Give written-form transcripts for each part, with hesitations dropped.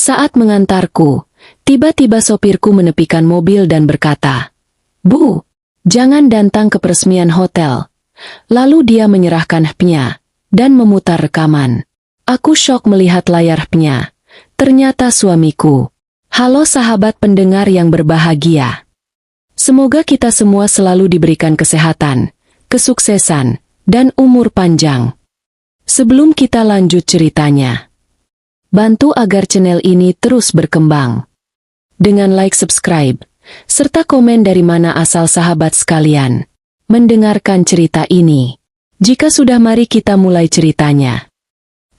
Saat mengantarku, tiba-tiba sopirku menepikan mobil dan berkata, "Bu, jangan datang ke peresmian hotel." Lalu dia menyerahkan HP-nya dan memutar rekaman. Aku syok melihat layar HP-nya. Ternyata suamiku. Halo sahabat pendengar yang berbahagia. Semoga kita semua selalu diberikan kesehatan, kesuksesan, dan umur panjang. Sebelum kita lanjut ceritanya, bantu agar channel ini terus berkembang dengan like, subscribe, serta komen dari mana asal sahabat sekalian mendengarkan cerita ini. Jika sudah, mari kita mulai ceritanya.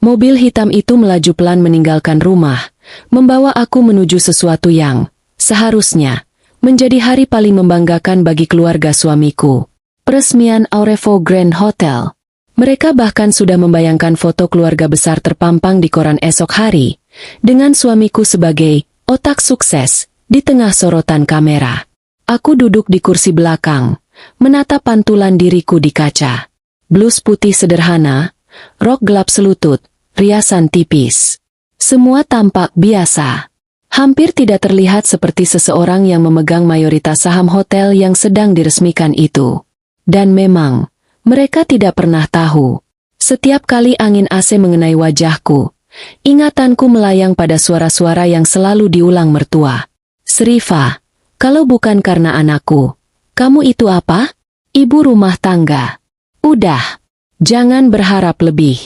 Mobil hitam itu melaju pelan meninggalkan rumah, membawa aku menuju sesuatu yang seharusnya menjadi hari paling membanggakan bagi keluarga suamiku. Peresmian Aurevo Grand Hotel. Mereka bahkan sudah membayangkan foto keluarga besar terpampang di koran esok hari, dengan suamiku sebagai otak sukses di tengah sorotan kamera. Aku duduk di kursi belakang, menatap pantulan diriku di kaca. Blus putih sederhana, rok gelap selutut, riasan tipis. Semua tampak biasa. Hampir tidak terlihat seperti seseorang yang memegang mayoritas saham hotel yang sedang diresmikan itu. Dan memang, mereka tidak pernah tahu. Setiap kali angin AC mengenai wajahku, ingatanku melayang pada suara-suara yang selalu diulang mertua. "Serifa, kalau bukan karena anakku, kamu itu apa? Ibu rumah tangga. Udah, jangan berharap lebih.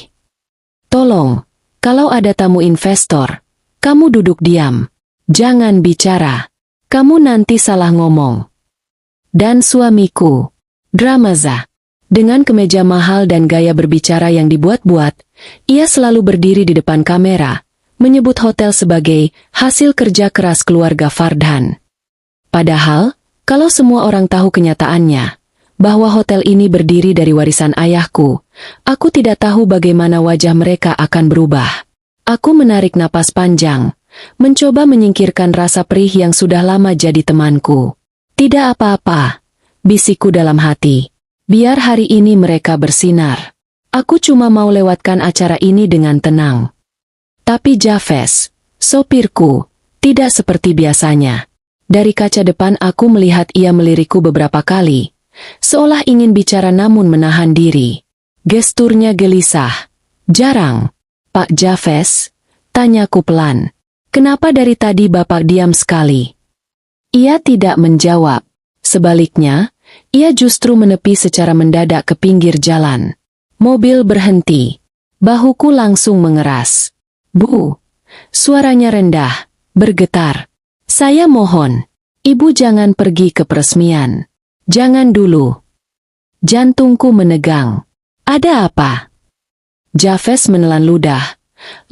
Tolong, kalau ada tamu investor, kamu duduk diam. Jangan bicara. Kamu nanti salah ngomong." Dan suamiku, Dramaza, dengan kemeja mahal dan gaya berbicara yang dibuat-buat, ia selalu berdiri di depan kamera, menyebut hotel sebagai hasil kerja keras keluarga Fardhan. Padahal, kalau semua orang tahu kenyataannya, bahwa hotel ini berdiri dari warisan ayahku, aku tidak tahu bagaimana wajah mereka akan berubah. Aku menarik napas panjang, mencoba menyingkirkan rasa perih yang sudah lama jadi temanku. "Tidak apa-apa," bisikku dalam hati. "Biar hari ini mereka bersinar. Aku cuma mau lewatkan acara ini dengan tenang." Tapi Jafes, sopirku, tidak seperti biasanya. Dari kaca depan aku melihat ia melirikku beberapa kali, seolah ingin bicara namun menahan diri. Gesturnya gelisah. "Jarang, Pak Jafes?" tanyaku pelan. "Kenapa dari tadi Bapak diam sekali?" Ia tidak menjawab. Sebaliknya, ia justru menepi secara mendadak ke pinggir jalan. Mobil berhenti. Bahuku langsung mengeras. "Bu," suaranya rendah, bergetar. "Saya mohon, Ibu jangan pergi ke peresmian. Jangan dulu." Jantungku menegang. "Ada apa?" Jafes menelan ludah,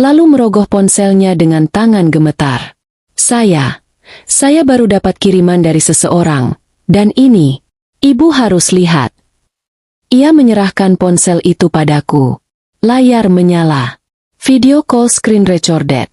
lalu merogoh ponselnya dengan tangan gemetar. Saya baru dapat kiriman dari seseorang, dan ini, Ibu harus lihat." Ia menyerahkan ponsel itu padaku. Layar menyala. Video call screen recorded.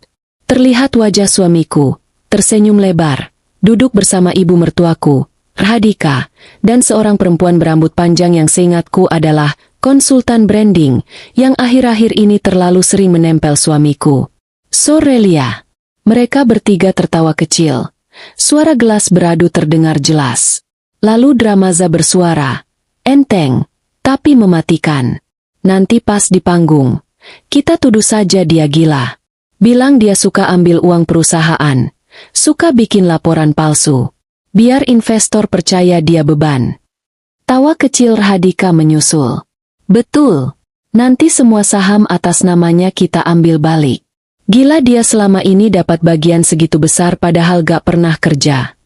Terlihat wajah suamiku, tersenyum lebar, duduk bersama ibu mertuaku, Radhika, dan seorang perempuan berambut panjang yang seingatku adalah konsultan branding, yang akhir-akhir ini terlalu sering menempel suamiku. "Sorelia." Mereka bertiga tertawa kecil. Suara gelas beradu terdengar jelas. Lalu Dramaza bersuara, enteng, tapi mematikan. "Nanti pas di panggung, kita tuduh saja dia gila. Bilang dia suka ambil uang perusahaan, suka bikin laporan palsu. Biar investor percaya dia beban." Tawa kecil Radhika menyusul. "Betul, nanti semua saham atas namanya kita ambil balik. Gila dia selama ini dapat bagian segitu besar padahal gak pernah kerja."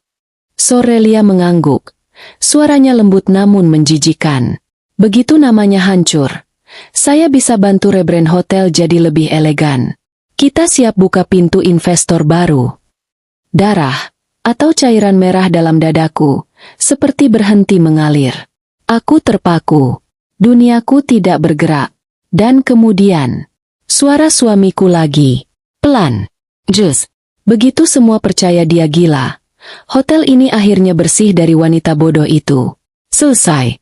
Sorelia mengangguk. Suaranya lembut namun menjijikan. "Begitu namanya hancur, saya bisa bantu rebrand hotel jadi lebih elegan. Kita siap buka pintu investor baru." Darah, atau cairan merah dalam dadaku, seperti berhenti mengalir. Aku terpaku. Duniaku tidak bergerak. Dan kemudian, suara suamiku lagi. Pelan. "Jus." Begitu semua percaya dia gila, hotel ini akhirnya bersih dari wanita bodoh itu. Selesai.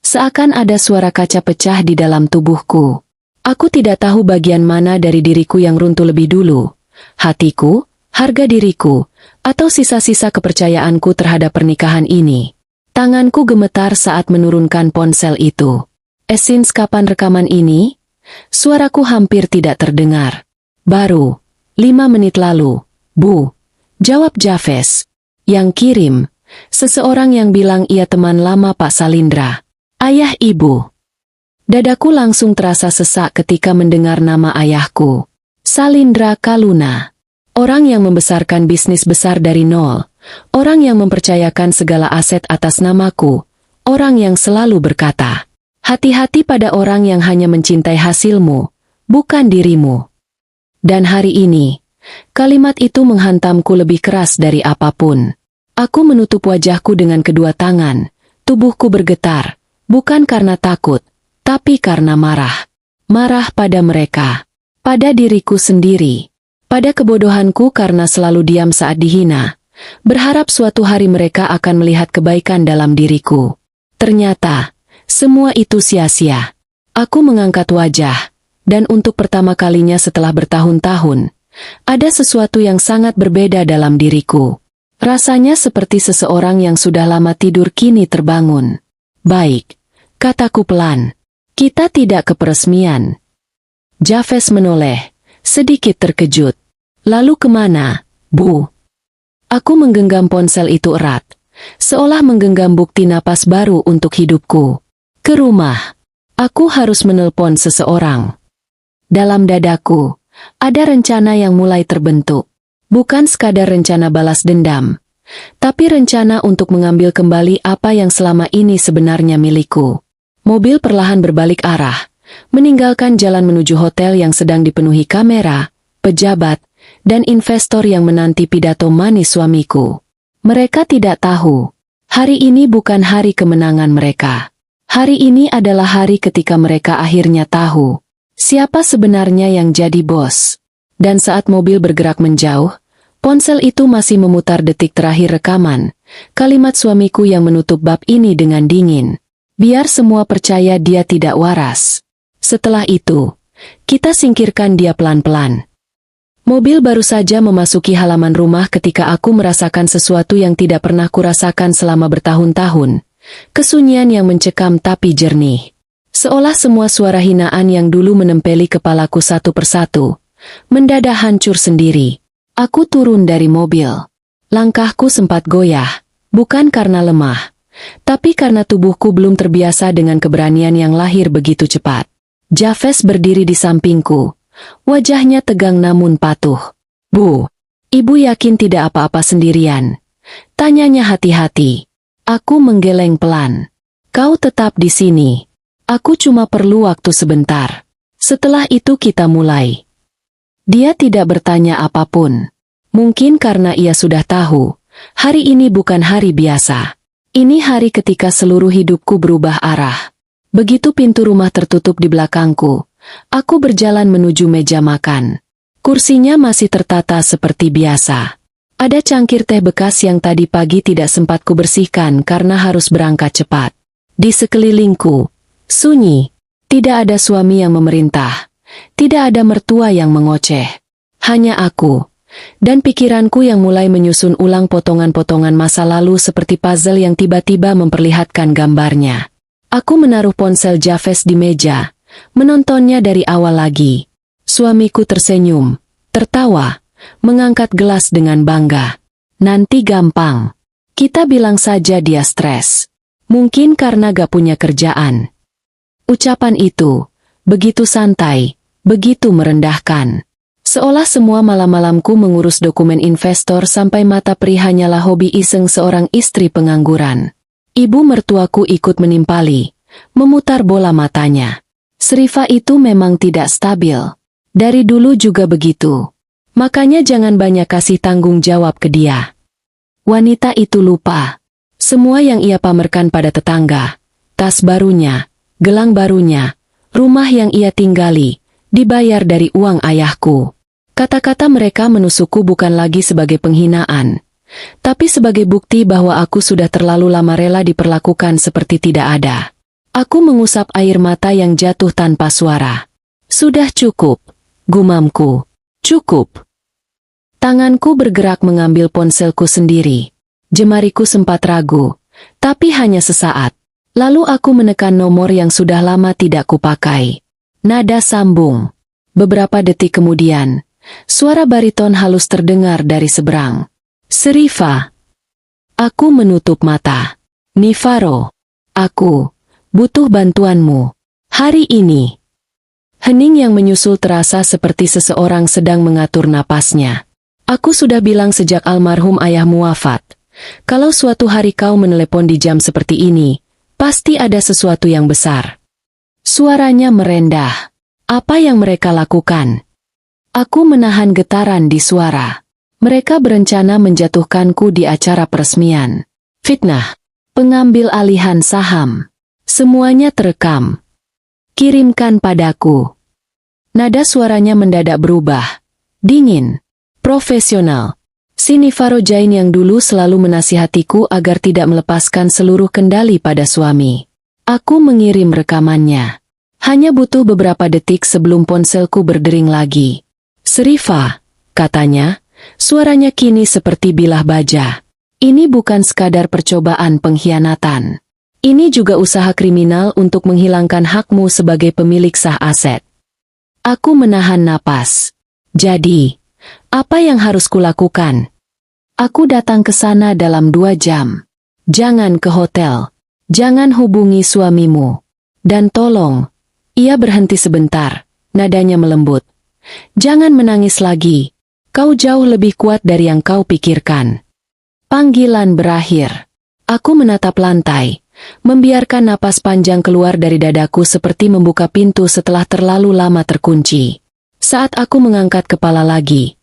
Seakan ada suara kaca pecah di dalam tubuhku. Aku tidak tahu bagian mana dari diriku yang runtuh lebih dulu. hatiku, harga diriku, atau sisa-sisa kepercayaanku terhadap pernikahan ini. Tanganku gemetar saat menurunkan ponsel itu. Since kapan rekaman ini? Suaraku hampir tidak terdengar. Baru 5 menit lalu, Bu. Jawab Jafes. Yang kirim, seseorang yang bilang ia teman lama Pak Salindra. Ayah ibu. Dadaku langsung terasa sesak ketika mendengar nama ayahku. Salindra Kaluna. Orang yang membesarkan bisnis besar dari nol. Orang yang mempercayakan segala aset atas namaku. Orang yang selalu berkata, hati-hati pada orang yang hanya mencintai hasilmu, bukan dirimu. Dan hari ini, kalimat itu menghantamku lebih keras dari apapun. Aku menutup wajahku dengan kedua tangan. Tubuhku bergetar, bukan karena takut, tapi karena marah. Marah pada mereka, pada diriku sendiri, pada kebodohanku karena selalu diam saat dihina. Berharap suatu hari mereka akan melihat kebaikan dalam diriku. Ternyata, semua itu sia-sia. Aku mengangkat wajah, dan untuk pertama kalinya setelah bertahun-tahun, ada sesuatu yang sangat berbeda dalam diriku. Rasanya seperti seseorang yang sudah lama tidur kini terbangun. Baik, kataku pelan. Kita tidak ke peresmian. Jafes menoleh, sedikit terkejut. Lalu kemana, Bu? Aku menggenggam ponsel itu erat, seolah menggenggam bukti napas baru untuk hidupku. Ke rumah. Aku harus menelpon seseorang. Dalam dadaku, ada rencana yang mulai terbentuk. Bukan sekadar rencana balas dendam, tapi rencana untuk mengambil kembali apa yang selama ini sebenarnya milikku. Mobil perlahan berbalik arah, meninggalkan jalan menuju hotel yang sedang dipenuhi kamera, pejabat, dan investor yang menanti pidato manis suamiku. Mereka tidak tahu, hari ini bukan hari kemenangan mereka. Hari ini adalah hari ketika mereka akhirnya tahu siapa sebenarnya yang jadi bos. Dan saat mobil bergerak menjauh, ponsel itu masih memutar detik terakhir rekaman. Kalimat suamiku yang menutup bab ini dengan dingin. Biar semua percaya dia tidak waras. Setelah itu, kita singkirkan dia pelan-pelan. Mobil baru saja memasuki halaman rumah ketika aku merasakan sesuatu yang tidak pernah kurasakan selama bertahun-tahun. Kesunyian yang mencekam tapi jernih. Seolah semua suara hinaan yang dulu menempeli kepalaku satu persatu, mendadak hancur sendiri. Aku turun dari mobil. Langkahku sempat goyah, bukan karena lemah, tapi karena tubuhku belum terbiasa dengan keberanian yang lahir begitu cepat. Jafes berdiri di sampingku. Wajahnya tegang namun patuh. Bu, ibu yakin tidak apa-apa sendirian? Tanyanya hati-hati. Aku menggeleng pelan. Kau tetap di sini. Aku cuma perlu waktu sebentar. Setelah itu kita mulai. Dia tidak bertanya apapun. Mungkin karena ia sudah tahu, hari ini bukan hari biasa. Ini hari ketika seluruh hidupku berubah arah. Begitu pintu rumah tertutup di belakangku, aku berjalan menuju meja makan. Kursinya masih tertata seperti biasa. Ada cangkir teh bekas yang tadi pagi tidak sempat kubersihkan karena harus berangkat cepat. Di sekelilingku, sunyi. Tidak ada suami yang memerintah. Tidak ada mertua yang mengoceh. Hanya aku. Dan pikiranku yang mulai menyusun ulang potongan-potongan masa lalu seperti puzzle yang tiba-tiba memperlihatkan gambarnya. Aku menaruh ponsel Jafes di meja, menontonnya dari awal lagi. Suamiku tersenyum, tertawa, mengangkat gelas dengan bangga. Nanti gampang. Kita bilang saja dia stres. Mungkin karena gak punya kerjaan. Ucapan itu, begitu santai, begitu merendahkan. Seolah semua malam-malamku mengurus dokumen investor sampai mata perih hanyalah hobi iseng seorang istri pengangguran. Ibu mertuaku ikut menimpali, memutar bola matanya. Srifa itu memang tidak stabil. Dari dulu juga begitu. Makanya jangan banyak kasih tanggung jawab ke dia. Wanita itu lupa. Semua yang ia pamerkan pada tetangga, tas barunya, gelang barunya, rumah yang ia tinggali, dibayar dari uang ayahku. Kata-kata mereka menusukku bukan lagi sebagai penghinaan, tapi sebagai bukti bahwa aku sudah terlalu lama rela diperlakukan seperti tidak ada. Aku mengusap air mata yang jatuh tanpa suara. Sudah cukup, gumamku. Cukup. Tanganku bergerak mengambil ponselku sendiri. Jemariku sempat ragu, tapi hanya sesaat. Lalu aku menekan nomor yang sudah lama tidak kupakai. Nada sambung. Beberapa detik kemudian, suara bariton halus terdengar dari seberang. Serifa. Aku menutup mata. Nifaro. Aku butuh bantuanmu. Hari ini. Hening yang menyusul terasa seperti seseorang sedang mengatur napasnya. Aku sudah bilang sejak almarhum ayahmu wafat. Kalau suatu hari kau menelepon di jam seperti ini, pasti ada sesuatu yang besar. Suaranya merendah. Apa yang mereka lakukan? Aku menahan getaran di suara. Mereka berencana menjatuhkanku di acara peresmian. Fitnah. Pengambil alihan saham. Semuanya terekam. Kirimkan padaku. Nada suaranya mendadak berubah. Dingin. Profesional. Si Nifaro Jain yang dulu selalu menasihatiku agar tidak melepaskan seluruh kendali pada suami. Aku mengirim rekamannya. Hanya butuh beberapa detik sebelum ponselku berdering lagi. Serifa, katanya, suaranya kini seperti bilah baja. Ini bukan sekadar percobaan pengkhianatan. Ini juga usaha kriminal untuk menghilangkan hakmu sebagai pemilik sah aset. Aku menahan napas. Jadi, apa yang harus kulakukan? Aku datang ke sana dalam 2 jam. Jangan ke hotel. Jangan hubungi suamimu. Dan tolong. Ia berhenti sebentar. Nadanya melembut. Jangan menangis lagi. Kau jauh lebih kuat dari yang kau pikirkan. Panggilan berakhir. Aku menatap lantai. Membiarkan napas panjang keluar dari dadaku seperti membuka pintu setelah terlalu lama terkunci. Saat aku mengangkat kepala lagi,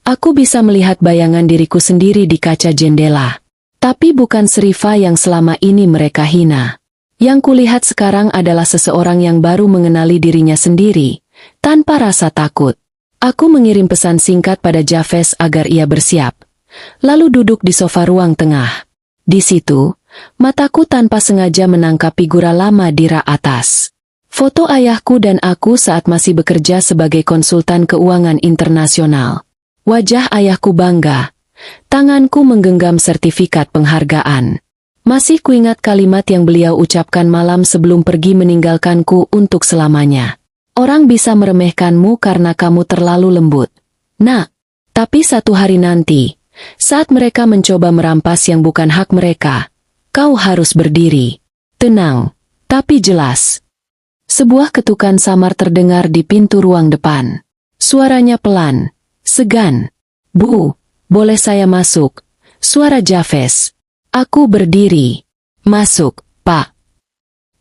aku bisa melihat bayangan diriku sendiri di kaca jendela. Tapi bukan Serifa yang selama ini mereka hina. Yang kulihat sekarang adalah seseorang yang baru mengenali dirinya sendiri, tanpa rasa takut. Aku mengirim pesan singkat pada Javes agar ia bersiap. Lalu duduk di sofa ruang tengah. Di situ, mataku tanpa sengaja menangkap figura lama di rak atas. Foto ayahku dan aku saat masih bekerja sebagai konsultan keuangan internasional. Wajah ayahku bangga. Tanganku menggenggam sertifikat penghargaan. Masih kuingat kalimat yang beliau ucapkan malam sebelum pergi meninggalkanku untuk selamanya. Orang bisa meremehkanmu karena kamu terlalu lembut. Nah, tapi satu hari nanti, saat mereka mencoba merampas yang bukan hak mereka, kau harus berdiri. Tenang, tapi jelas. Sebuah ketukan samar terdengar di pintu ruang depan. Suaranya pelan, segan. Bu, boleh saya masuk? Suara Javes. Aku berdiri. Masuk, Pak.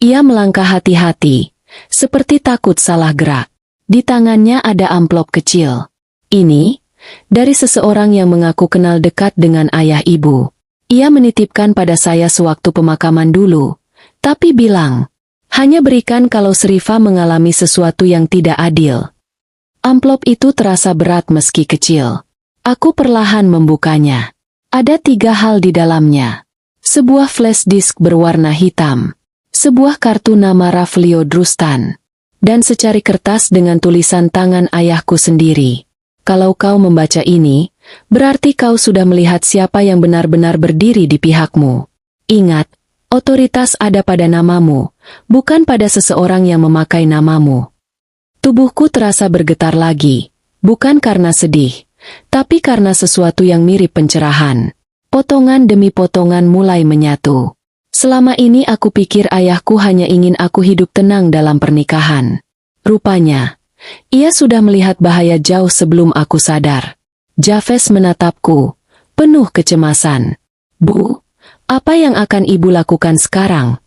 Ia melangkah hati-hati, seperti takut salah gerak. Di tangannya ada amplop kecil. Ini, dari seseorang yang mengaku kenal dekat dengan ayah ibu. Ia menitipkan pada saya sewaktu pemakaman dulu, tapi bilang, hanya berikan kalau Serifa mengalami sesuatu yang tidak adil. Amplop itu terasa berat meski kecil. Aku perlahan membukanya. Ada 3 hal di dalamnya. Sebuah flash disk berwarna hitam. Sebuah kartu nama Raflio Drustan. Dan secari kertas dengan tulisan tangan ayahku sendiri. Kalau kau membaca ini, berarti kau sudah melihat siapa yang benar-benar berdiri di pihakmu. Ingat, otoritas ada pada namamu, bukan pada seseorang yang memakai namamu. Tubuhku terasa bergetar lagi, bukan karena sedih, tapi karena sesuatu yang mirip pencerahan. Potongan demi potongan mulai menyatu. Selama ini aku pikir ayahku hanya ingin aku hidup tenang dalam pernikahan. Rupanya, ia sudah melihat bahaya jauh sebelum aku sadar. Javes menatapku, penuh kecemasan. Bu, apa yang akan ibu lakukan sekarang?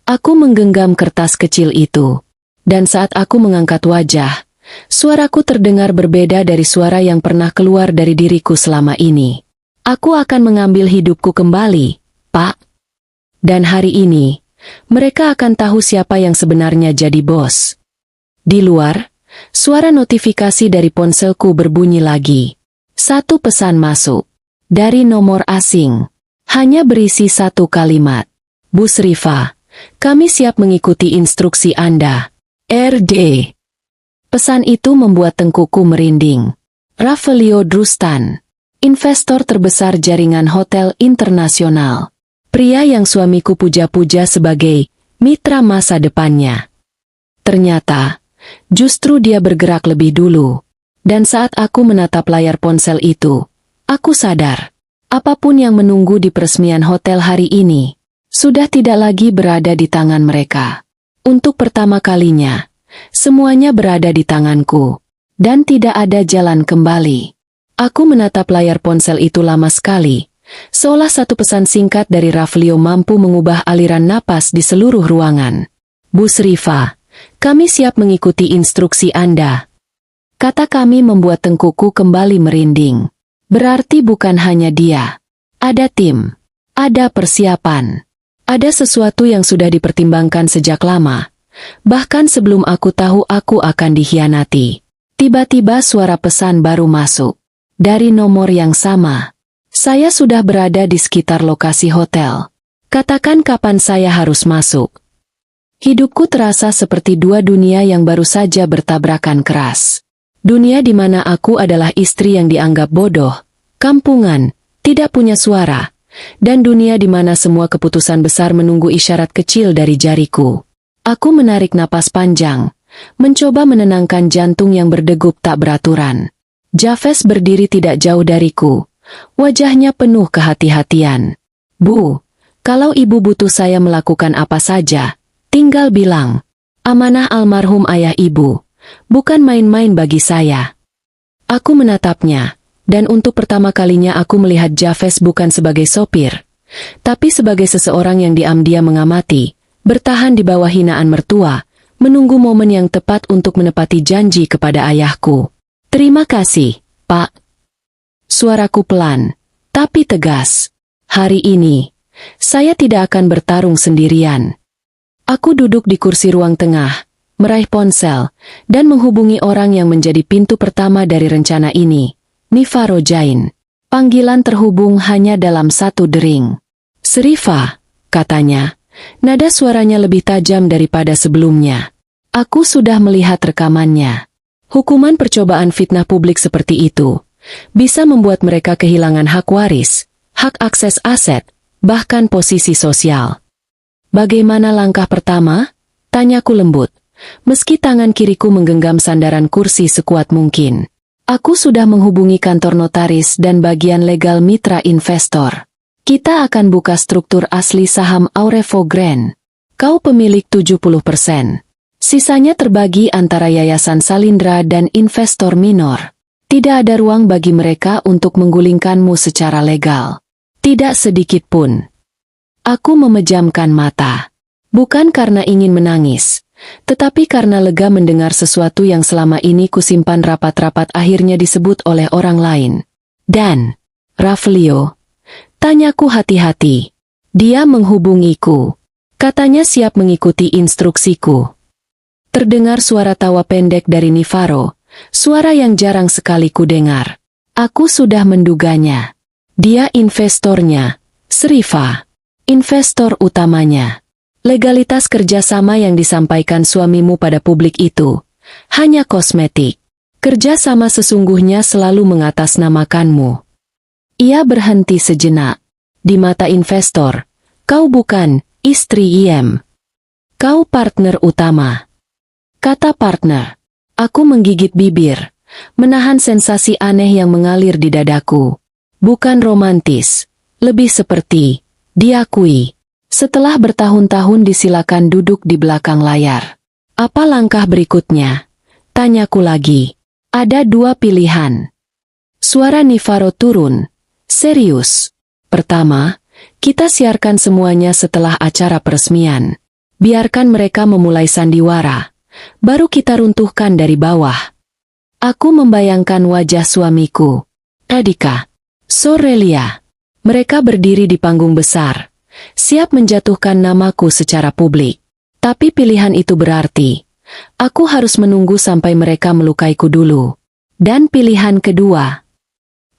Aku menggenggam kertas kecil itu. Dan saat aku mengangkat wajah, suaraku terdengar berbeda dari suara yang pernah keluar dari diriku selama ini. Aku akan mengambil hidupku kembali, Pak. Dan hari ini, mereka akan tahu siapa yang sebenarnya jadi bos. Di luar, suara notifikasi dari ponselku berbunyi lagi. 1 pesan masuk. Dari nomor asing. Hanya berisi 1 kalimat. Bu Serifa, kami siap mengikuti instruksi Anda. RD. Pesan itu membuat tengkukku merinding. Raflio Drustan. investor terbesar jaringan hotel internasional. Pria yang suamiku puja-puja sebagai mitra masa depannya. Ternyata, justru dia bergerak lebih dulu. Dan saat aku menatap layar ponsel itu, aku sadar, apapun yang menunggu di peresmian hotel hari ini, sudah tidak lagi berada di tangan mereka. Untuk pertama kalinya, semuanya berada di tanganku, dan tidak ada jalan kembali. Aku menatap layar ponsel itu lama sekali, seolah satu pesan singkat dari Raflio mampu mengubah aliran napas di seluruh ruangan. Bu Sriva, kami siap mengikuti instruksi Anda. Kata kami membuat tengkuku kembali merinding. Berarti bukan hanya dia. Ada tim. Ada persiapan. Ada sesuatu yang sudah dipertimbangkan sejak lama. Bahkan sebelum aku tahu aku akan dikhianati. Tiba-tiba suara pesan baru masuk. Dari nomor yang sama. Saya sudah berada di sekitar lokasi hotel. Katakan kapan saya harus masuk. Hidupku terasa seperti dua dunia yang baru saja bertabrakan keras. Dunia di mana aku adalah istri yang dianggap bodoh, kampungan, tidak punya suara, dan dunia di mana semua keputusan besar menunggu isyarat kecil dari jariku. Aku menarik napas panjang, mencoba menenangkan jantung yang berdegup tak beraturan. Jafes berdiri tidak jauh dariku, wajahnya penuh kehati-hatian. Bu, kalau ibu butuh saya melakukan apa saja, tinggal bilang. Amanah almarhum ayah ibu. Bukan main-main bagi saya. Aku menatapnya, dan untuk pertama kalinya aku melihat Jafes bukan sebagai sopir, tapi sebagai seseorang yang diam-diam mengamati, bertahan di bawah hinaan mertua, menunggu momen yang tepat untuk menepati janji kepada ayahku. Terima kasih, Pak. Suaraku pelan, tapi tegas. Hari ini, saya tidak akan bertarung sendirian. Aku duduk di kursi ruang tengah, meraih ponsel, dan menghubungi orang yang menjadi pintu pertama dari rencana ini, Nifaro Jain. Panggilan terhubung hanya dalam satu dering. Sriva, katanya, nada suaranya lebih tajam daripada sebelumnya. Aku sudah melihat rekamannya. Hukuman percobaan fitnah publik seperti itu bisa membuat mereka kehilangan hak waris, hak akses aset, bahkan posisi sosial. Bagaimana langkah pertama? Tanyaku lembut. Meski tangan kiriku menggenggam sandaran kursi sekuat mungkin. Aku sudah menghubungi kantor notaris dan bagian legal mitra investor. Kita akan buka struktur asli saham Aurevo Grand. Kau pemilik 70%. Sisanya terbagi antara Yayasan Salindra dan investor minor. Tidak ada ruang bagi mereka untuk menggulingkanmu secara legal. Tidak sedikit pun. Aku memejamkan mata. Bukan karena ingin menangis, tetapi karena lega mendengar sesuatu yang selama ini kusimpan rapat-rapat akhirnya disebut oleh orang lain. Dan, Raflio, tanyaku hati-hati. Dia menghubungiku. Katanya siap mengikuti instruksiku. Terdengar suara tawa pendek dari Nifaro, suara yang jarang sekali kudengar. Aku sudah menduganya. Dia investornya, Sriva. Investor utamanya. Legalitas kerjasama yang disampaikan suamimu pada publik itu hanya kosmetik. Kerjasama sesungguhnya selalu mengatasnamakanmu. Ia berhenti sejenak. Di mata investor, kau bukan istri IM. Kau partner utama. Kata partner. Aku menggigit bibir, menahan sensasi aneh yang mengalir di dadaku. Bukan romantis, lebih seperti diakui. Setelah bertahun-tahun disilakan duduk di belakang layar. Apa langkah berikutnya? Tanyaku lagi. Ada dua pilihan. Suara Nifaro turun. Serius. Pertama, kita siarkan semuanya setelah acara peresmian. Biarkan mereka memulai sandiwara. Baru kita runtuhkan dari bawah. Aku membayangkan wajah suamiku. Adika. Sorelia. Mereka berdiri di panggung besar. Siap menjatuhkan namaku secara publik. Tapi pilihan itu berarti, aku harus menunggu sampai mereka melukaiku dulu. Dan pilihan kedua,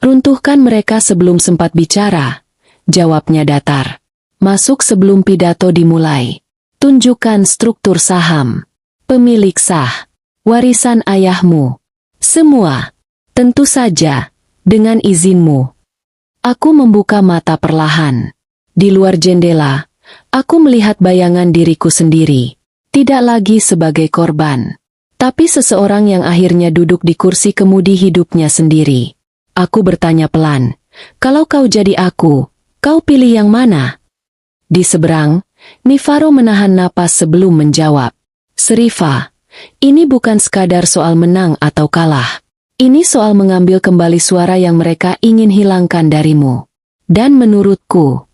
runtuhkan mereka sebelum sempat bicara. Jawabnya datar. Masuk sebelum pidato dimulai. Tunjukkan struktur saham. Pemilik sah. Warisan ayahmu. Semua. Tentu saja, Dengan izinmu. Aku membuka mata perlahan. Di luar jendela, aku melihat bayangan diriku sendiri. Tidak lagi sebagai korban, tapi seseorang yang akhirnya duduk di kursi kemudi hidupnya sendiri. Aku bertanya pelan, kalau kau jadi aku, kau pilih yang mana? Di seberang, Nifaro menahan napas sebelum menjawab. Serifa, ini bukan sekadar soal menang atau kalah. Ini soal mengambil kembali suara yang mereka ingin hilangkan darimu. Dan menurutku,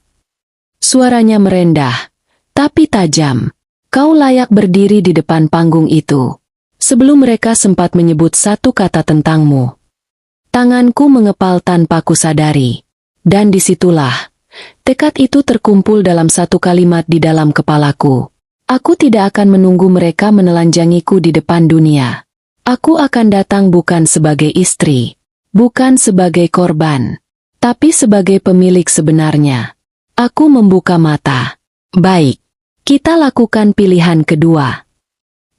suaranya merendah, tapi tajam. Kau layak berdiri di depan panggung itu. Sebelum mereka sempat menyebut satu kata tentangmu. Tanganku mengepal tanpa kusadari. Dan disitulah, tekad itu terkumpul dalam satu kalimat di dalam kepalaku. Aku tidak akan menunggu mereka menelanjangiku di depan dunia. Aku akan datang bukan sebagai istri, bukan sebagai korban, tapi sebagai pemilik sebenarnya. Aku membuka mata. Baik, kita lakukan pilihan kedua.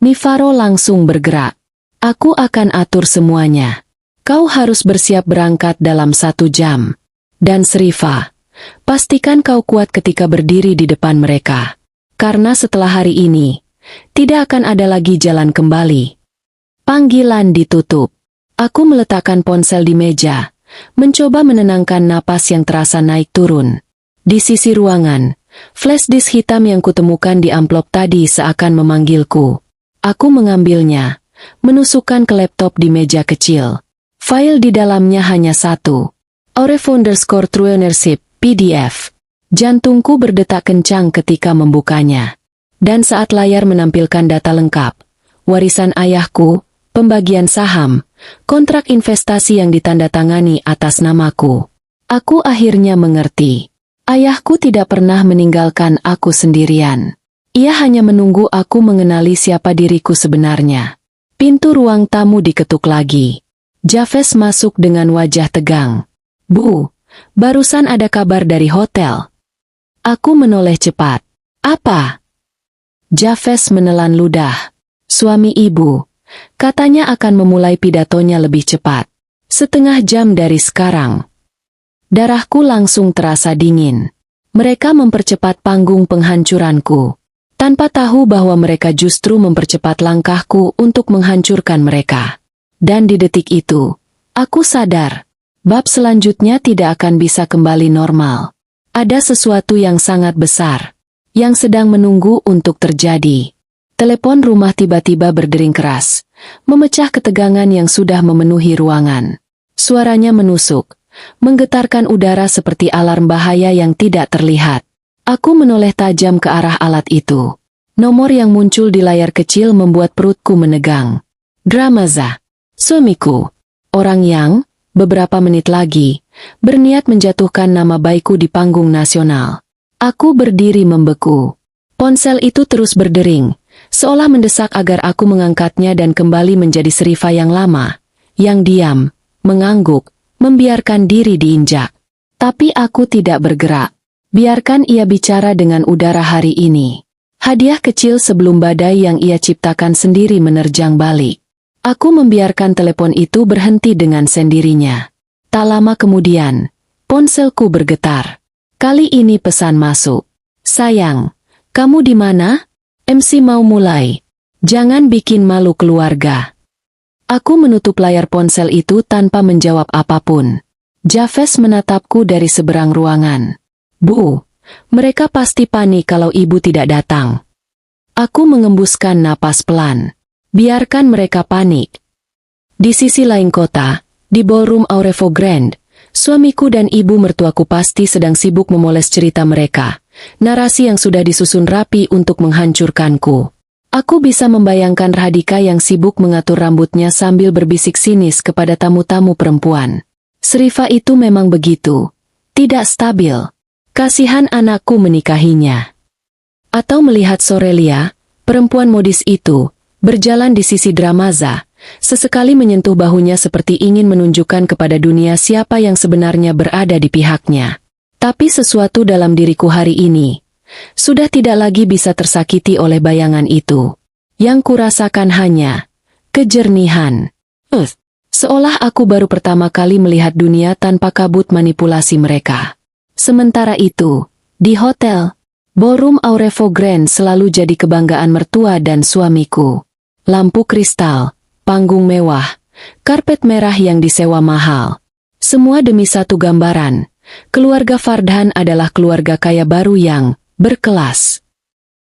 Nifaro langsung bergerak. Aku akan atur semuanya. Kau harus bersiap berangkat dalam 1 jam. Dan Serifa, pastikan kau kuat ketika berdiri di depan mereka. Karena setelah hari ini, tidak akan ada lagi jalan kembali. Panggilan ditutup. Aku meletakkan ponsel di meja, mencoba menenangkan napas yang terasa naik turun. Di sisi ruangan, flash disk hitam yang kutemukan di amplop tadi seakan memanggilku. Aku mengambilnya, menusukkan ke laptop di meja kecil. File di dalamnya hanya satu. Auref_True Ownership, PDF. Jantungku berdetak kencang ketika membukanya. Dan saat layar menampilkan data lengkap, warisan ayahku, pembagian saham, kontrak investasi yang ditandatangani atas namaku. Aku akhirnya mengerti. Ayahku tidak pernah meninggalkan aku sendirian. Ia hanya menunggu aku mengenali siapa diriku sebenarnya. Pintu ruang tamu diketuk lagi. Javes masuk dengan wajah tegang. Bu, barusan ada kabar dari hotel. Aku menoleh cepat. Apa? Javes menelan ludah. Suami ibu. Katanya akan memulai pidatonya lebih cepat. 1/2 jam dari sekarang. Darahku langsung terasa dingin. Mereka mempercepat panggung penghancuranku. Tanpa tahu bahwa mereka justru mempercepat langkahku untuk menghancurkan mereka. Dan di detik itu, aku sadar, bab selanjutnya tidak akan bisa kembali normal. Ada sesuatu yang sangat besar, yang sedang menunggu untuk terjadi. Telepon rumah tiba-tiba berdering keras, memecah ketegangan yang sudah memenuhi ruangan. Suaranya menusuk, menggetarkan udara seperti alarm bahaya yang tidak terlihat. Aku menoleh tajam ke arah alat itu. Nomor yang muncul di layar kecil membuat perutku menegang. Dramaza, suamiku. Orang yang, beberapa menit lagi, berniat menjatuhkan nama baikku di panggung nasional. Aku berdiri membeku. Ponsel itu terus berdering, seolah mendesak agar aku mengangkatnya dan kembali menjadi Serifa yang lama, yang diam, mengangguk, membiarkan diri diinjak. Tapi aku tidak bergerak. Biarkan ia bicara dengan udara hari ini. Hadiah kecil sebelum badai yang ia ciptakan sendiri menerjang balik. Aku membiarkan telepon itu berhenti dengan sendirinya. Tak lama kemudian, ponselku bergetar. Kali ini pesan masuk. Sayang, kamu di mana? MC mau mulai. Jangan bikin malu keluarga. Aku menutup layar ponsel itu tanpa menjawab apapun. Javes menatapku dari seberang ruangan. Bu, mereka pasti panik kalau ibu tidak datang. Aku mengembuskan napas pelan. Biarkan mereka panik. Di sisi lain kota, di ballroom Aurevo Grand, suamiku dan ibu mertuaku pasti sedang sibuk memoles cerita mereka. Narasi yang sudah disusun rapi untuk menghancurkanku. Aku bisa membayangkan Radhika yang sibuk mengatur rambutnya sambil berbisik sinis kepada tamu-tamu perempuan. Serifa itu memang begitu. Tidak stabil. Kasihan anakku menikahinya. Atau melihat Sorelia, perempuan modis itu, berjalan di sisi Dramaza, sesekali menyentuh bahunya seperti ingin menunjukkan kepada dunia siapa yang sebenarnya berada di pihaknya. Tapi sesuatu dalam diriku hari ini, sudah tidak lagi bisa tersakiti oleh bayangan itu. Yang kurasakan hanya kejernihan. Seolah aku baru pertama kali melihat dunia tanpa kabut manipulasi mereka. Sementara itu, di hotel, ballroom Aurevo Grand selalu jadi kebanggaan mertua dan suamiku. Lampu kristal, panggung mewah, karpet merah yang disewa mahal. Semua demi satu gambaran. Keluarga Fardhan adalah keluarga kaya baru yang berkelas.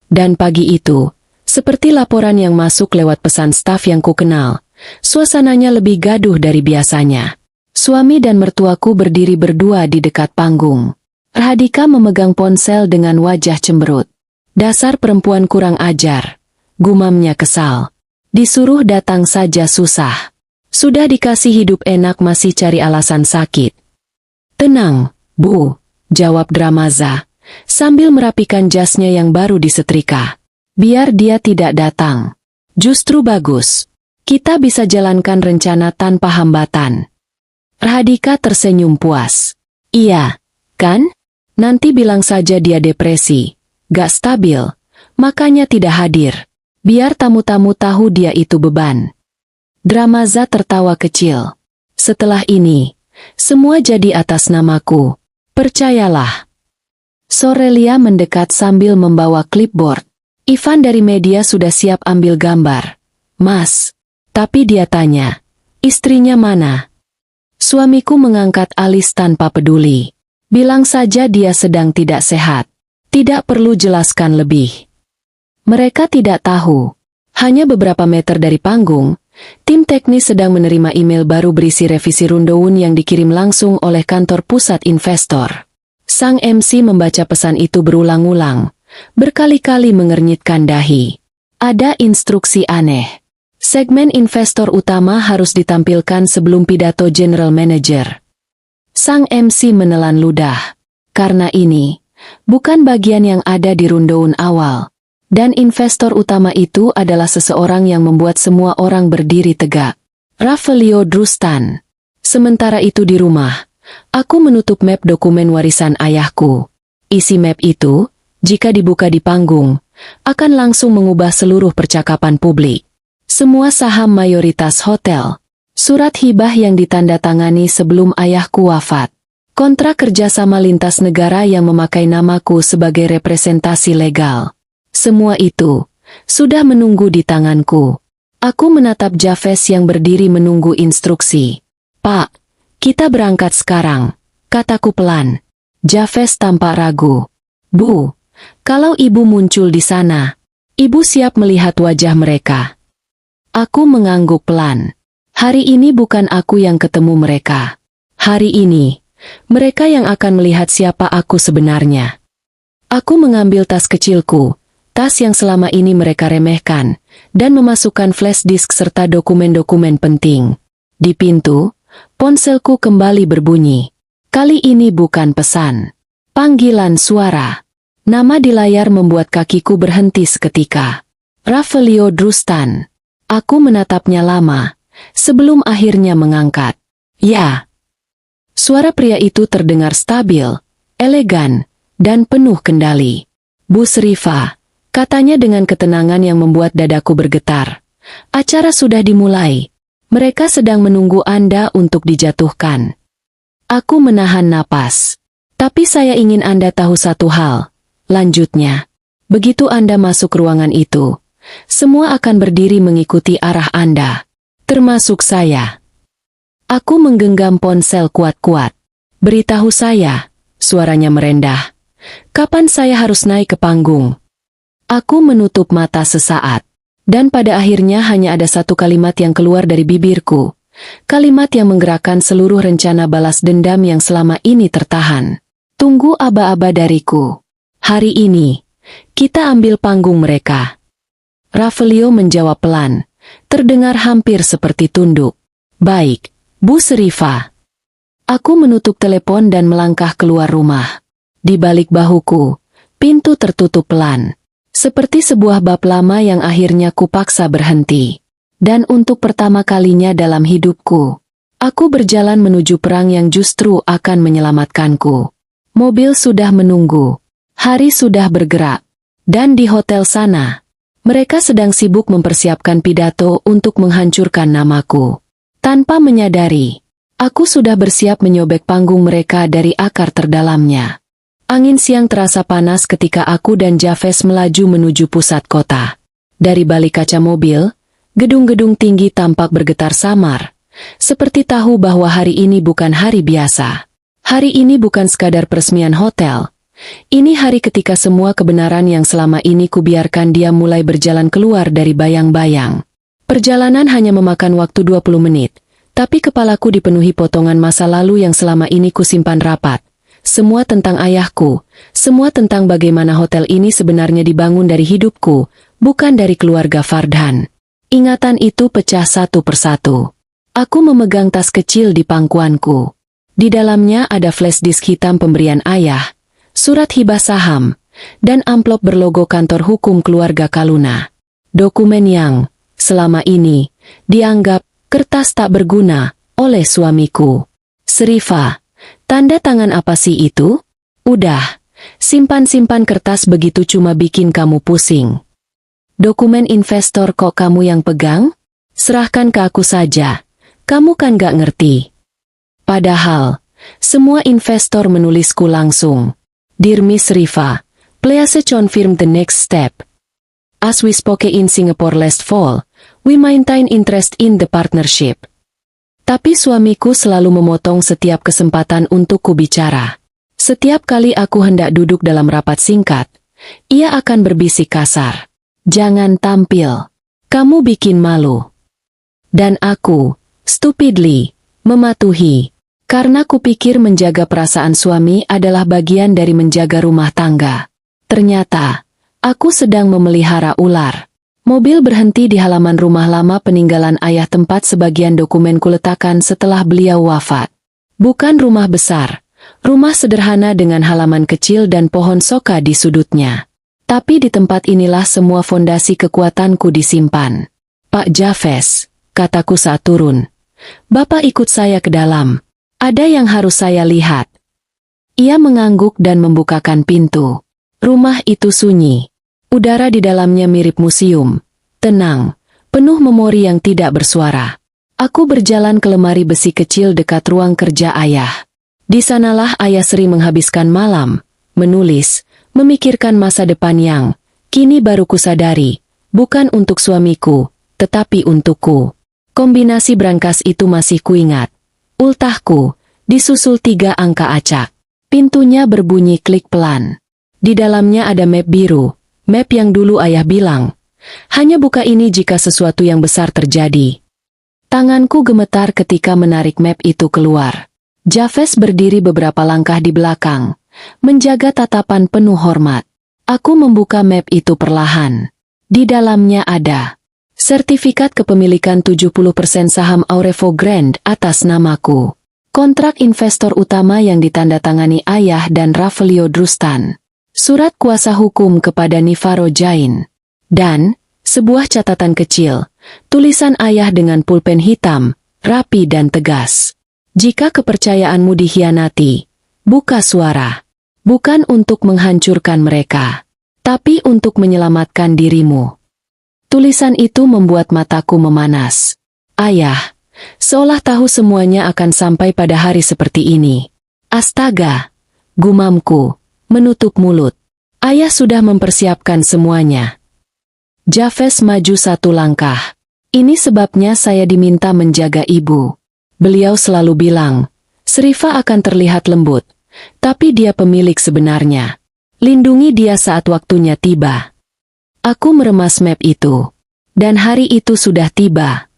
Dan pagi itu, seperti laporan yang masuk lewat pesan staf yang kukenal, suasananya lebih gaduh dari biasanya. Suami dan mertuaku berdiri berdua di dekat panggung. Rahadika memegang ponsel dengan wajah cemberut. Dasar perempuan kurang ajar, gumamnya kesal. Disuruh datang saja susah. Sudah dikasih hidup enak masih cari alasan sakit. Tenang, Bu, jawab Dramaza, sambil merapikan jasnya yang baru disetrika. Biar dia tidak datang. Justru bagus. Kita bisa jalankan rencana tanpa hambatan. Rahadika tersenyum puas. Iya, kan? Nanti bilang saja dia depresi, gak stabil, makanya tidak hadir. Biar tamu-tamu tahu dia itu beban. Dramaza tertawa kecil. Setelah ini, semua jadi atas namaku. Percayalah. Sorelia mendekat sambil membawa clipboard. Ivan dari media sudah siap ambil gambar. Mas, tapi dia tanya, istrinya mana? Suamiku mengangkat alis tanpa peduli. Bilang saja dia sedang tidak sehat. Tidak perlu jelaskan lebih. Mereka tidak tahu. Hanya beberapa meter dari panggung, tim teknis sedang menerima email baru berisi revisi rundown yang dikirim langsung oleh kantor pusat investor. Sang MC membaca pesan itu berulang-ulang, berkali-kali mengernyitkan dahi. Ada instruksi aneh. Segmen investor utama harus ditampilkan sebelum pidato general manager. Sang MC menelan ludah. Karena ini, bukan bagian yang ada di rundown awal. Dan investor utama itu adalah seseorang yang membuat semua orang berdiri tegak. Ravelio Drustan. Sementara itu di rumah, aku menutup map dokumen warisan ayahku. Isi map itu, jika dibuka di panggung, akan langsung mengubah seluruh percakapan publik. Semua saham mayoritas hotel. Surat hibah yang ditandatangani sebelum ayahku wafat. Kontrak kerjasama lintas negara yang memakai namaku sebagai representasi legal. Semua itu sudah menunggu di tanganku. Aku menatap Javes yang berdiri menunggu instruksi. Pak, kita berangkat sekarang, kataku pelan. Javes tampak ragu. Bu, kalau ibu muncul di sana, ibu siap melihat wajah mereka. Aku mengangguk pelan. Hari ini bukan aku yang ketemu mereka. Hari ini, mereka yang akan melihat siapa aku sebenarnya. Aku mengambil tas kecilku, tas yang selama ini mereka remehkan, dan memasukkan flash disk serta dokumen-dokumen penting. Di pintu, ponselku kembali berbunyi. Kali ini bukan pesan. Panggilan suara. Nama di layar membuat kakiku berhenti seketika. Ravelio Drustan. Aku menatapnya lama. Sebelum akhirnya mengangkat. Ya. Suara pria itu terdengar stabil, elegan, dan penuh kendali. Bu Serifa, katanya dengan ketenangan yang membuat dadaku bergetar. Acara sudah dimulai. Mereka sedang menunggu Anda untuk dijatuhkan. Aku menahan napas. Tapi saya ingin Anda tahu satu hal. Lanjutnya, begitu Anda masuk ruangan itu, semua akan berdiri mengikuti arah Anda. Termasuk saya. Aku menggenggam ponsel kuat-kuat. Beritahu saya, suaranya merendah. Kapan saya harus naik ke panggung? Aku menutup mata sesaat. Dan pada akhirnya hanya ada satu kalimat yang keluar dari bibirku. Kalimat yang menggerakkan seluruh rencana balas dendam yang selama ini tertahan. Tunggu aba-aba dariku. Hari ini, kita ambil panggung mereka. Ravelio menjawab pelan. Terdengar hampir seperti tunduk. Baik, Bu Serifa. Aku menutup telepon dan melangkah keluar rumah. Di balik bahuku, pintu tertutup pelan. Seperti sebuah bab lama yang akhirnya kupaksa berhenti. Dan untuk pertama kalinya dalam hidupku, aku berjalan menuju perang yang justru akan menyelamatkanku. Mobil sudah menunggu. Hari sudah bergerak. Dan di hotel sana, mereka sedang sibuk mempersiapkan pidato untuk menghancurkan namaku. Tanpa menyadari, aku sudah bersiap menyobek panggung mereka dari akar terdalamnya. Angin siang terasa panas ketika aku dan Javes melaju menuju pusat kota. Dari balik kaca mobil, gedung-gedung tinggi tampak bergetar samar, seperti tahu bahwa hari ini bukan hari biasa. Hari ini bukan sekadar peresmian hotel. Ini hari ketika semua kebenaran yang selama ini kubiarkan dia mulai berjalan keluar dari bayang-bayang. Perjalanan hanya memakan waktu 20 menit, tapi kepalaku dipenuhi potongan masa lalu yang selama ini kusimpan rapat. Semua tentang ayahku, semua tentang bagaimana hotel ini sebenarnya dibangun dari hidupku, bukan dari keluarga Fardhan. Ingatan itu pecah satu persatu. Aku memegang tas kecil di pangkuanku. Di dalamnya ada flash disk hitam pemberian ayah, surat hibah saham, dan amplop berlogo kantor hukum keluarga Kaluna. Dokumen yang, selama ini, dianggap kertas tak berguna oleh suamiku. Serifa, tanda tangan apa sih itu? Udah, simpan-simpan kertas begitu cuma bikin kamu pusing. Dokumen investor kok kamu yang pegang? Serahkan ke aku saja, kamu kan gak ngerti. Padahal, semua investor menulisku langsung. Dear Miss Rifa, please confirm the next step. As we spoke in Singapore last fall, we maintain interest in the partnership. Tapi suamiku selalu memotong setiap kesempatan untuk kubicara. Setiap kali aku hendak duduk dalam rapat singkat, ia akan berbisik kasar. Jangan tampil. Kamu bikin malu. Dan aku, stupidly, mematuhi. Karena kupikir menjaga perasaan suami adalah bagian dari menjaga rumah tangga. Ternyata, aku sedang memelihara ular. Mobil berhenti di halaman rumah lama peninggalan ayah tempat sebagian dokumen kuletakkan setelah beliau wafat. Bukan rumah besar, rumah sederhana dengan halaman kecil dan pohon soka di sudutnya. Tapi di tempat inilah semua fondasi kekuatanku disimpan. Pak Javes, kataku saat turun. Bapak ikut saya ke dalam. Ada yang harus saya lihat. Ia mengangguk dan membukakan pintu. Rumah itu sunyi. Udara di dalamnya mirip museum. Tenang, penuh memori yang tidak bersuara. Aku berjalan ke lemari besi kecil dekat ruang kerja ayah. Di sanalah ayah sering menghabiskan malam, menulis, memikirkan masa depan yang, kini baru kusadari, bukan untuk suamiku, tetapi untukku. Kombinasi brankas itu masih kuingat. Ultahku, disusul 3 angka acak. Pintunya berbunyi klik pelan. Di dalamnya ada map biru, map yang dulu ayah bilang, hanya buka ini jika sesuatu yang besar terjadi. Tanganku gemetar ketika menarik map itu keluar. Javes berdiri beberapa langkah di belakang, menjaga tatapan penuh hormat. Aku membuka map itu perlahan. Di dalamnya ada sertifikat kepemilikan 70% saham Aurevo Grand atas namaku. Kontrak investor utama yang ditandatangani ayah dan Ravelio Drustan. Surat kuasa hukum kepada Nivaro Jain. Dan, sebuah catatan kecil, tulisan ayah dengan pulpen hitam, rapi dan tegas. Jika kepercayaanmu dikhianati, buka suara. Bukan untuk menghancurkan mereka, tapi untuk menyelamatkan dirimu. Tulisan itu membuat mataku memanas. Ayah, seolah tahu semuanya akan sampai pada hari seperti ini. Astaga, gumamku, menutup mulut. Ayah sudah mempersiapkan semuanya. Javes maju 1 langkah. Ini sebabnya saya diminta menjaga ibu. Beliau selalu bilang, Serifa akan terlihat lembut, tapi dia pemilik sebenarnya. Lindungi dia saat waktunya tiba. Aku meremas map itu. Dan hari itu sudah tiba.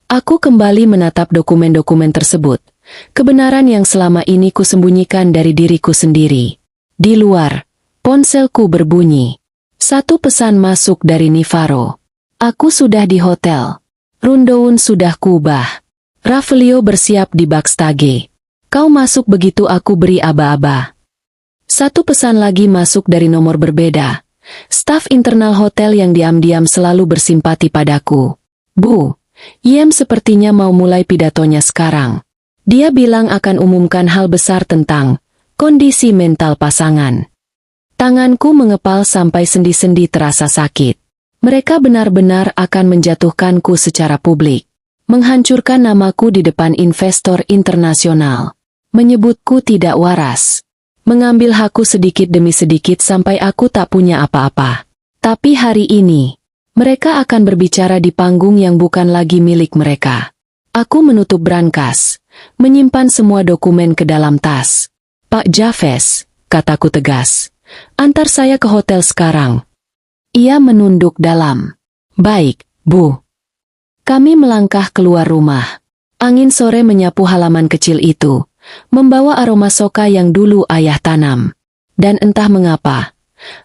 Aku kembali menatap dokumen-dokumen tersebut. Kebenaran yang selama ini kusembunyikan dari diriku sendiri. Di luar, ponselku berbunyi. 1 pesan masuk dari Nivaro. Aku sudah di hotel. Rundown sudah kubah. Ravelio bersiap di backstage. Kau masuk begitu aku beri aba-aba. 1 pesan lagi masuk dari nomor berbeda. Staf internal hotel yang diam-diam selalu bersimpati padaku. Bu, Yem sepertinya mau mulai pidatonya sekarang. Dia bilang akan umumkan hal besar tentang kondisi mental pasangan. Tanganku mengepal sampai sendi-sendi terasa sakit. Mereka benar-benar akan menjatuhkanku secara publik. menghancurkan namaku di depan investor internasional, menyebutku tidak waras, mengambil hakku sedikit demi sedikit sampai aku tak punya apa-apa. Tapi hari ini, mereka akan berbicara di panggung yang bukan lagi milik mereka. Aku menutup brankas, menyimpan semua dokumen ke dalam tas. Pak Jafes, kataku tegas, antar saya ke hotel sekarang. Ia menunduk dalam. Baik, Bu. Kami melangkah keluar rumah. Angin sore menyapu halaman kecil itu, membawa aroma soka yang dulu ayah tanam. Dan entah mengapa,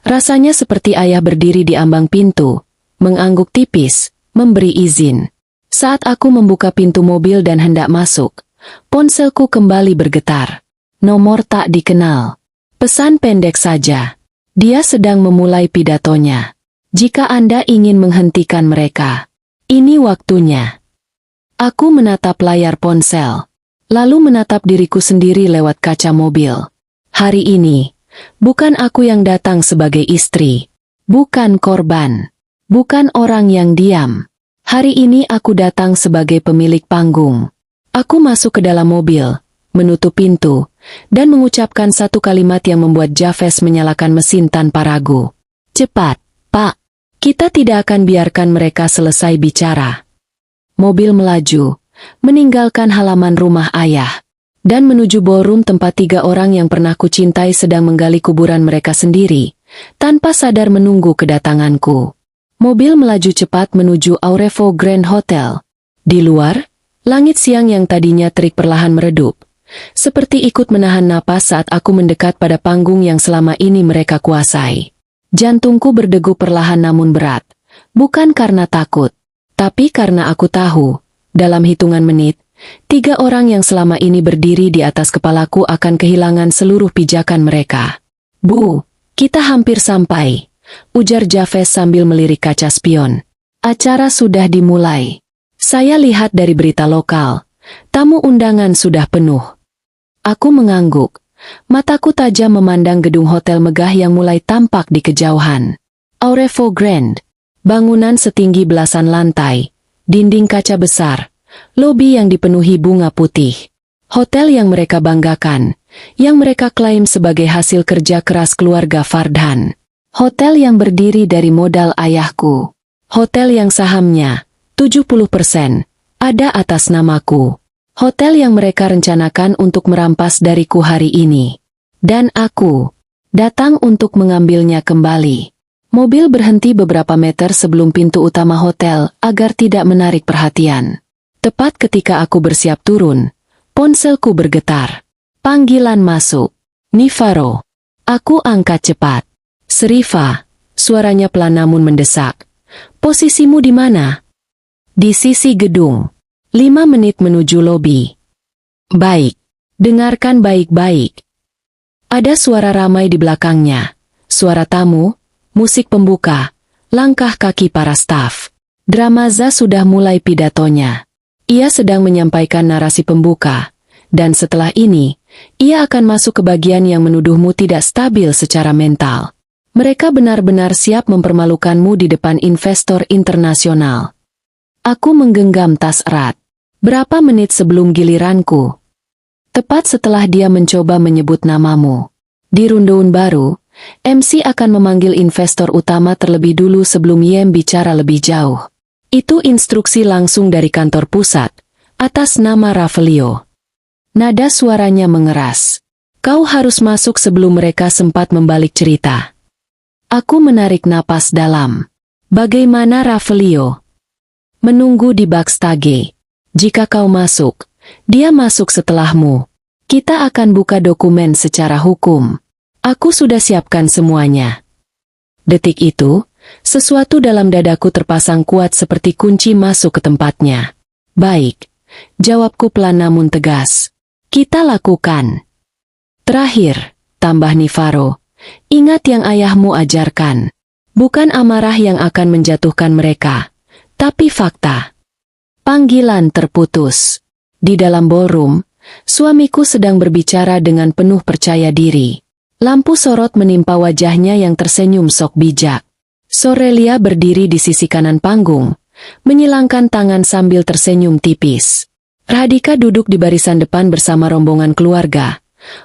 rasanya seperti ayah berdiri di ambang pintu, mengangguk tipis, memberi izin. Saat aku membuka pintu mobil dan hendak masuk, ponselku kembali bergetar. Nomor tak dikenal. Pesan pendek saja. Dia sedang memulai pidatonya. Jika Anda ingin menghentikan mereka, ini waktunya. Aku menatap layar ponsel, lalu menatap diriku sendiri lewat kaca mobil. Hari ini, bukan aku yang datang sebagai istri, bukan korban, bukan orang yang diam. Hari ini aku datang sebagai pemilik panggung. Aku masuk ke dalam mobil, menutup pintu, dan mengucapkan satu kalimat yang membuat Jafes menyalakan mesin tanpa ragu. Cepat, Pak. Kita tidak akan biarkan mereka selesai bicara. Mobil melaju, meninggalkan halaman rumah ayah, dan menuju ballroom tempat 3 orang yang pernah kucintai sedang menggali kuburan mereka sendiri, tanpa sadar menunggu kedatanganku. Mobil melaju cepat menuju Aurevo Grand Hotel. Di luar, langit siang yang tadinya terik perlahan meredup, seperti ikut menahan napas saat aku mendekat pada panggung yang selama ini mereka kuasai. Jantungku berdegup perlahan namun berat, bukan karena takut, tapi karena aku tahu, dalam hitungan menit, 3 orang yang selama ini berdiri di atas kepalaku akan kehilangan seluruh pijakan mereka. Bu, kita hampir sampai, ujar Jafes sambil melirik kaca spion. Acara sudah dimulai. Saya lihat dari berita lokal, tamu undangan sudah penuh. Aku mengangguk. Mataku tajam memandang gedung hotel megah yang mulai tampak di kejauhan. Aurevo Grand, bangunan setinggi belasan lantai, dinding kaca besar, lobi yang dipenuhi bunga putih. Hotel yang mereka banggakan, yang mereka klaim sebagai hasil kerja keras keluarga Fardhan. Hotel yang berdiri dari modal ayahku. Hotel yang sahamnya, 70%, ada atas namaku. Hotel yang mereka rencanakan untuk merampas dariku hari ini. Dan aku datang untuk mengambilnya kembali. Mobil berhenti beberapa meter sebelum pintu utama hotel agar tidak menarik perhatian. Tepat ketika aku bersiap turun, ponselku bergetar. Panggilan masuk. Nifaro. Aku angkat cepat. Serifa, suaranya pelan namun mendesak. Posisimu di mana? Di sisi gedung. 5 menit menuju lobi. Baik, dengarkan baik-baik. Ada suara ramai di belakangnya, suara tamu, musik pembuka, langkah kaki para staf. Dramaza sudah mulai pidatonya. Ia sedang menyampaikan narasi pembuka, dan setelah ini, ia akan masuk ke bagian yang menuduhmu tidak stabil secara mental. Mereka benar-benar siap mempermalukanmu di depan investor internasional. Aku menggenggam tas erat. Berapa menit sebelum giliranku? Tepat setelah dia mencoba menyebut namamu. Di rundown baru, MC akan memanggil investor utama terlebih dulu sebelum Yem bicara lebih jauh. Itu instruksi langsung dari kantor pusat, atas nama Ravelio. Nada suaranya mengeras. Kau harus masuk sebelum mereka sempat membalik cerita. Aku menarik napas dalam. Bagaimana Ravelio? Menunggu di backstage. Jika kau masuk, dia masuk setelahmu. Kita akan buka dokumen secara hukum. Aku sudah siapkan semuanya. Detik itu, sesuatu dalam dadaku terpasang kuat seperti kunci masuk ke tempatnya. Baik, jawabku pelan namun tegas. Kita lakukan. Terakhir, tambah Nifaro, ingat yang ayahmu ajarkan. Bukan amarah yang akan menjatuhkan mereka, tapi fakta. Panggilan terputus. Di dalam ballroom, suamiku sedang berbicara dengan penuh percaya diri. Lampu sorot menimpa wajahnya yang tersenyum sok bijak. Sorelia berdiri di sisi kanan panggung, menyilangkan tangan sambil tersenyum tipis. Radhika duduk di barisan depan bersama rombongan keluarga.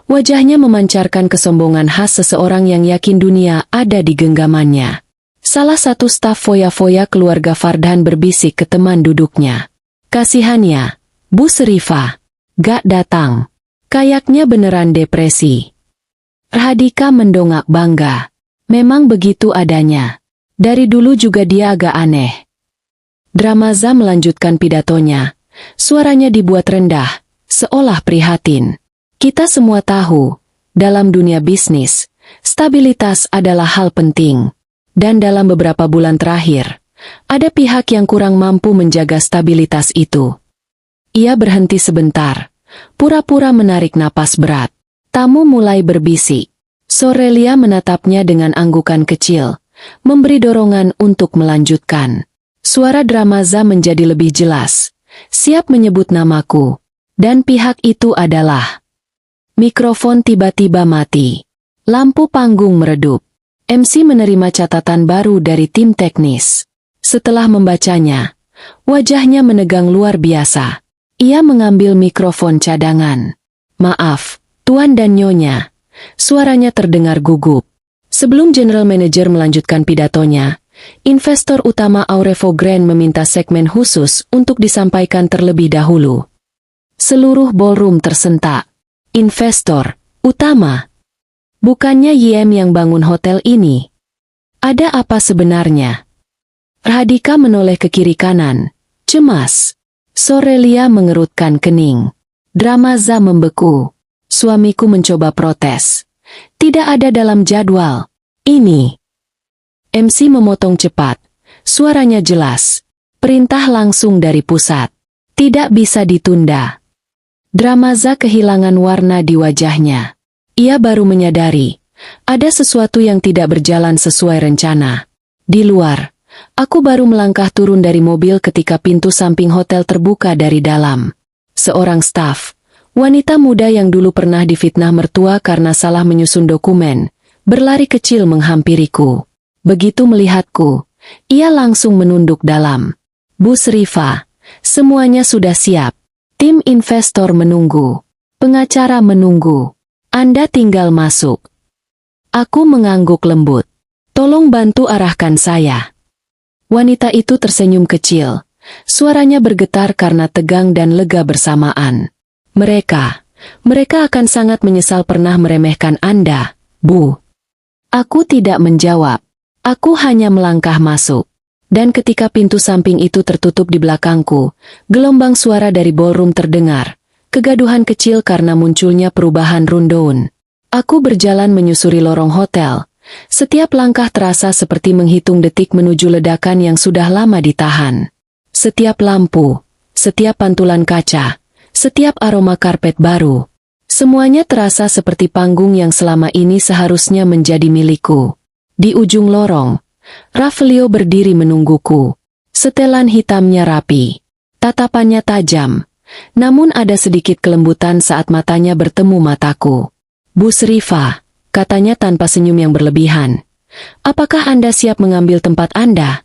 Wajahnya memancarkan kesombongan khas seseorang yang yakin dunia ada di genggamannya. Salah satu staf foya-foya keluarga Fardhan berbisik ke teman duduknya. "Kasihannya, Bu Serifa, gak datang. Kayaknya beneran depresi." Radhika mendongak bangga. Memang begitu adanya. Dari dulu juga dia agak aneh. Dramaza melanjutkan pidatonya. Suaranya dibuat rendah, seolah prihatin. "Kita semua tahu, dalam dunia bisnis, stabilitas adalah hal penting. Dan dalam beberapa bulan terakhir, ada pihak yang kurang mampu menjaga stabilitas itu." Ia berhenti sebentar, pura-pura menarik napas berat. Tamu mulai berbisik. Sorelia menatapnya dengan anggukan kecil, memberi dorongan untuk melanjutkan. Suara Dramaza menjadi lebih jelas. "Siap menyebut namaku. Dan pihak itu adalah..." Mikrofon tiba-tiba mati. Lampu panggung meredup. MC menerima catatan baru dari tim teknis. Setelah membacanya, wajahnya menegang luar biasa. Ia mengambil mikrofon cadangan. "Maaf, Tuan dan Nyonya." Suaranya terdengar gugup. Sebelum General Manager melanjutkan pidatonya, investor utama Aurevo Grand meminta segmen khusus untuk disampaikan terlebih dahulu. Seluruh ballroom tersentak. Investor utama? Bukannya YM yang bangun hotel ini? Ada apa sebenarnya? Radhika menoleh ke kiri kanan, cemas. Sorelia mengerutkan kening. Dramaza membeku. Suamiku mencoba protes. "Tidak ada dalam jadwal ini." MC memotong cepat. Suaranya jelas. Perintah langsung dari pusat. Tidak bisa ditunda. Dramaza kehilangan warna di wajahnya. Ia baru menyadari, ada sesuatu yang tidak berjalan sesuai rencana. Di luar, aku baru melangkah turun dari mobil ketika pintu samping hotel terbuka dari dalam. Seorang staf, wanita muda yang dulu pernah difitnah mertua karena salah menyusun dokumen, berlari kecil menghampiriku. Begitu melihatku, ia langsung menunduk dalam. "Bu Serifa, semuanya sudah siap. Tim investor menunggu. Pengacara menunggu. Anda tinggal masuk." Aku mengangguk lembut. "Tolong bantu arahkan saya." Wanita itu tersenyum kecil. Suaranya bergetar karena tegang dan lega bersamaan. Mereka akan sangat menyesal pernah meremehkan Anda, Bu." Aku tidak menjawab. Aku hanya melangkah masuk. Dan ketika pintu samping itu tertutup di belakangku, gelombang suara dari ballroom terdengar. Kegaduhan kecil karena munculnya perubahan rundown. Aku berjalan menyusuri lorong hotel. Setiap langkah terasa seperti menghitung detik menuju ledakan yang sudah lama ditahan. Setiap lampu, setiap pantulan kaca, setiap aroma karpet baru. Semuanya terasa seperti panggung yang selama ini seharusnya menjadi milikku. Di ujung lorong, Ravelio berdiri menungguku. Setelan hitamnya rapi. Tatapannya tajam. Namun ada sedikit kelembutan saat matanya bertemu mataku. "Bu Serifa," katanya tanpa senyum yang berlebihan. "Apakah Anda siap mengambil tempat Anda?"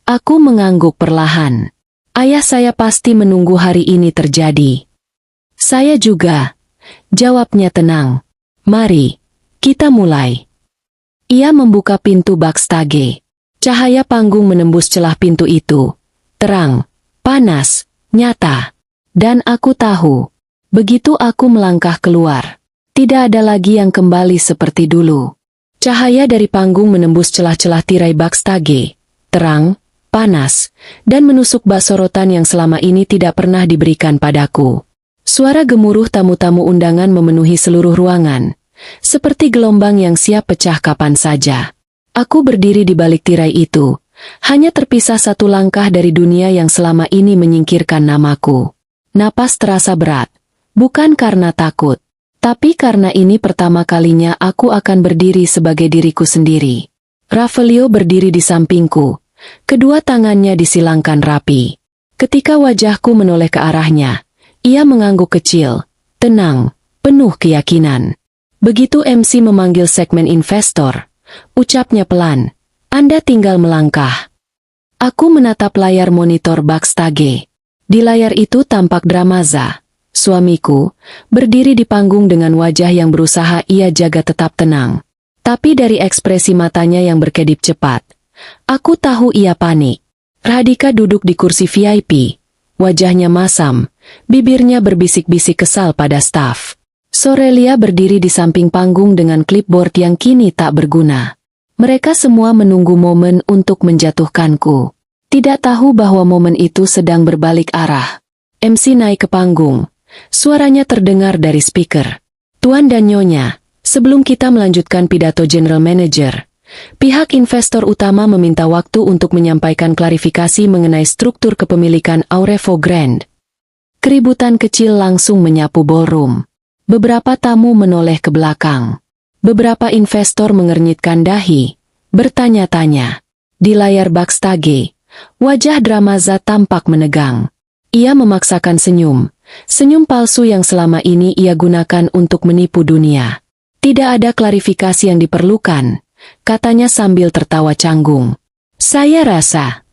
Aku mengangguk perlahan. Ayah saya pasti menunggu hari ini terjadi. "Saya juga," jawabnya tenang. "Mari, kita mulai." Ia membuka pintu backstage. Cahaya panggung menembus celah pintu itu. Terang, panas, nyata. Dan aku tahu, begitu aku melangkah keluar, tidak ada lagi yang kembali seperti dulu. Cahaya dari panggung menembus celah-celah tirai backstage. Terang, panas, dan menusuk bak sorotan yang selama ini tidak pernah diberikan padaku. Suara gemuruh tamu-tamu undangan memenuhi seluruh ruangan. Seperti gelombang yang siap pecah kapan saja. Aku berdiri di balik tirai itu, hanya terpisah satu langkah dari dunia yang selama ini menyingkirkan namaku. Napas terasa berat, bukan karena takut, tapi karena ini pertama kalinya aku akan berdiri sebagai diriku sendiri. Ravelio berdiri di sampingku, kedua tangannya disilangkan rapi. Ketika wajahku menoleh ke arahnya, ia mengangguk kecil, tenang, penuh keyakinan. Begitu MC memanggil segmen investor, ucapnya pelan, "Anda tinggal melangkah." Aku menatap layar monitor backstage. Di layar itu tampak Dramaza, suamiku, berdiri di panggung dengan wajah yang berusaha ia jaga tetap tenang. Tapi dari ekspresi matanya yang berkedip cepat, aku tahu ia panik. Radhika duduk di kursi VIP. Wajahnya masam, bibirnya berbisik-bisik kesal pada staf. Sorelia berdiri di samping panggung dengan clipboard yang kini tak berguna. Mereka semua menunggu momen untuk menjatuhkanku. Tidak tahu bahwa momen itu sedang berbalik arah. MC naik ke panggung. Suaranya terdengar dari speaker. Tuan dan Nyonya, sebelum kita melanjutkan pidato General Manager, pihak investor utama meminta waktu untuk menyampaikan klarifikasi mengenai struktur kepemilikan Aurevaux Grand. Keributan kecil langsung menyapu ballroom. Beberapa tamu menoleh ke belakang. Beberapa investor mengernyitkan dahi, bertanya-tanya. Di layar backstage, wajah Dramaza tampak menegang. Ia memaksakan senyum. Senyum palsu yang selama ini ia gunakan untuk menipu dunia. Tidak ada klarifikasi yang diperlukan, katanya sambil tertawa canggung. Saya rasa.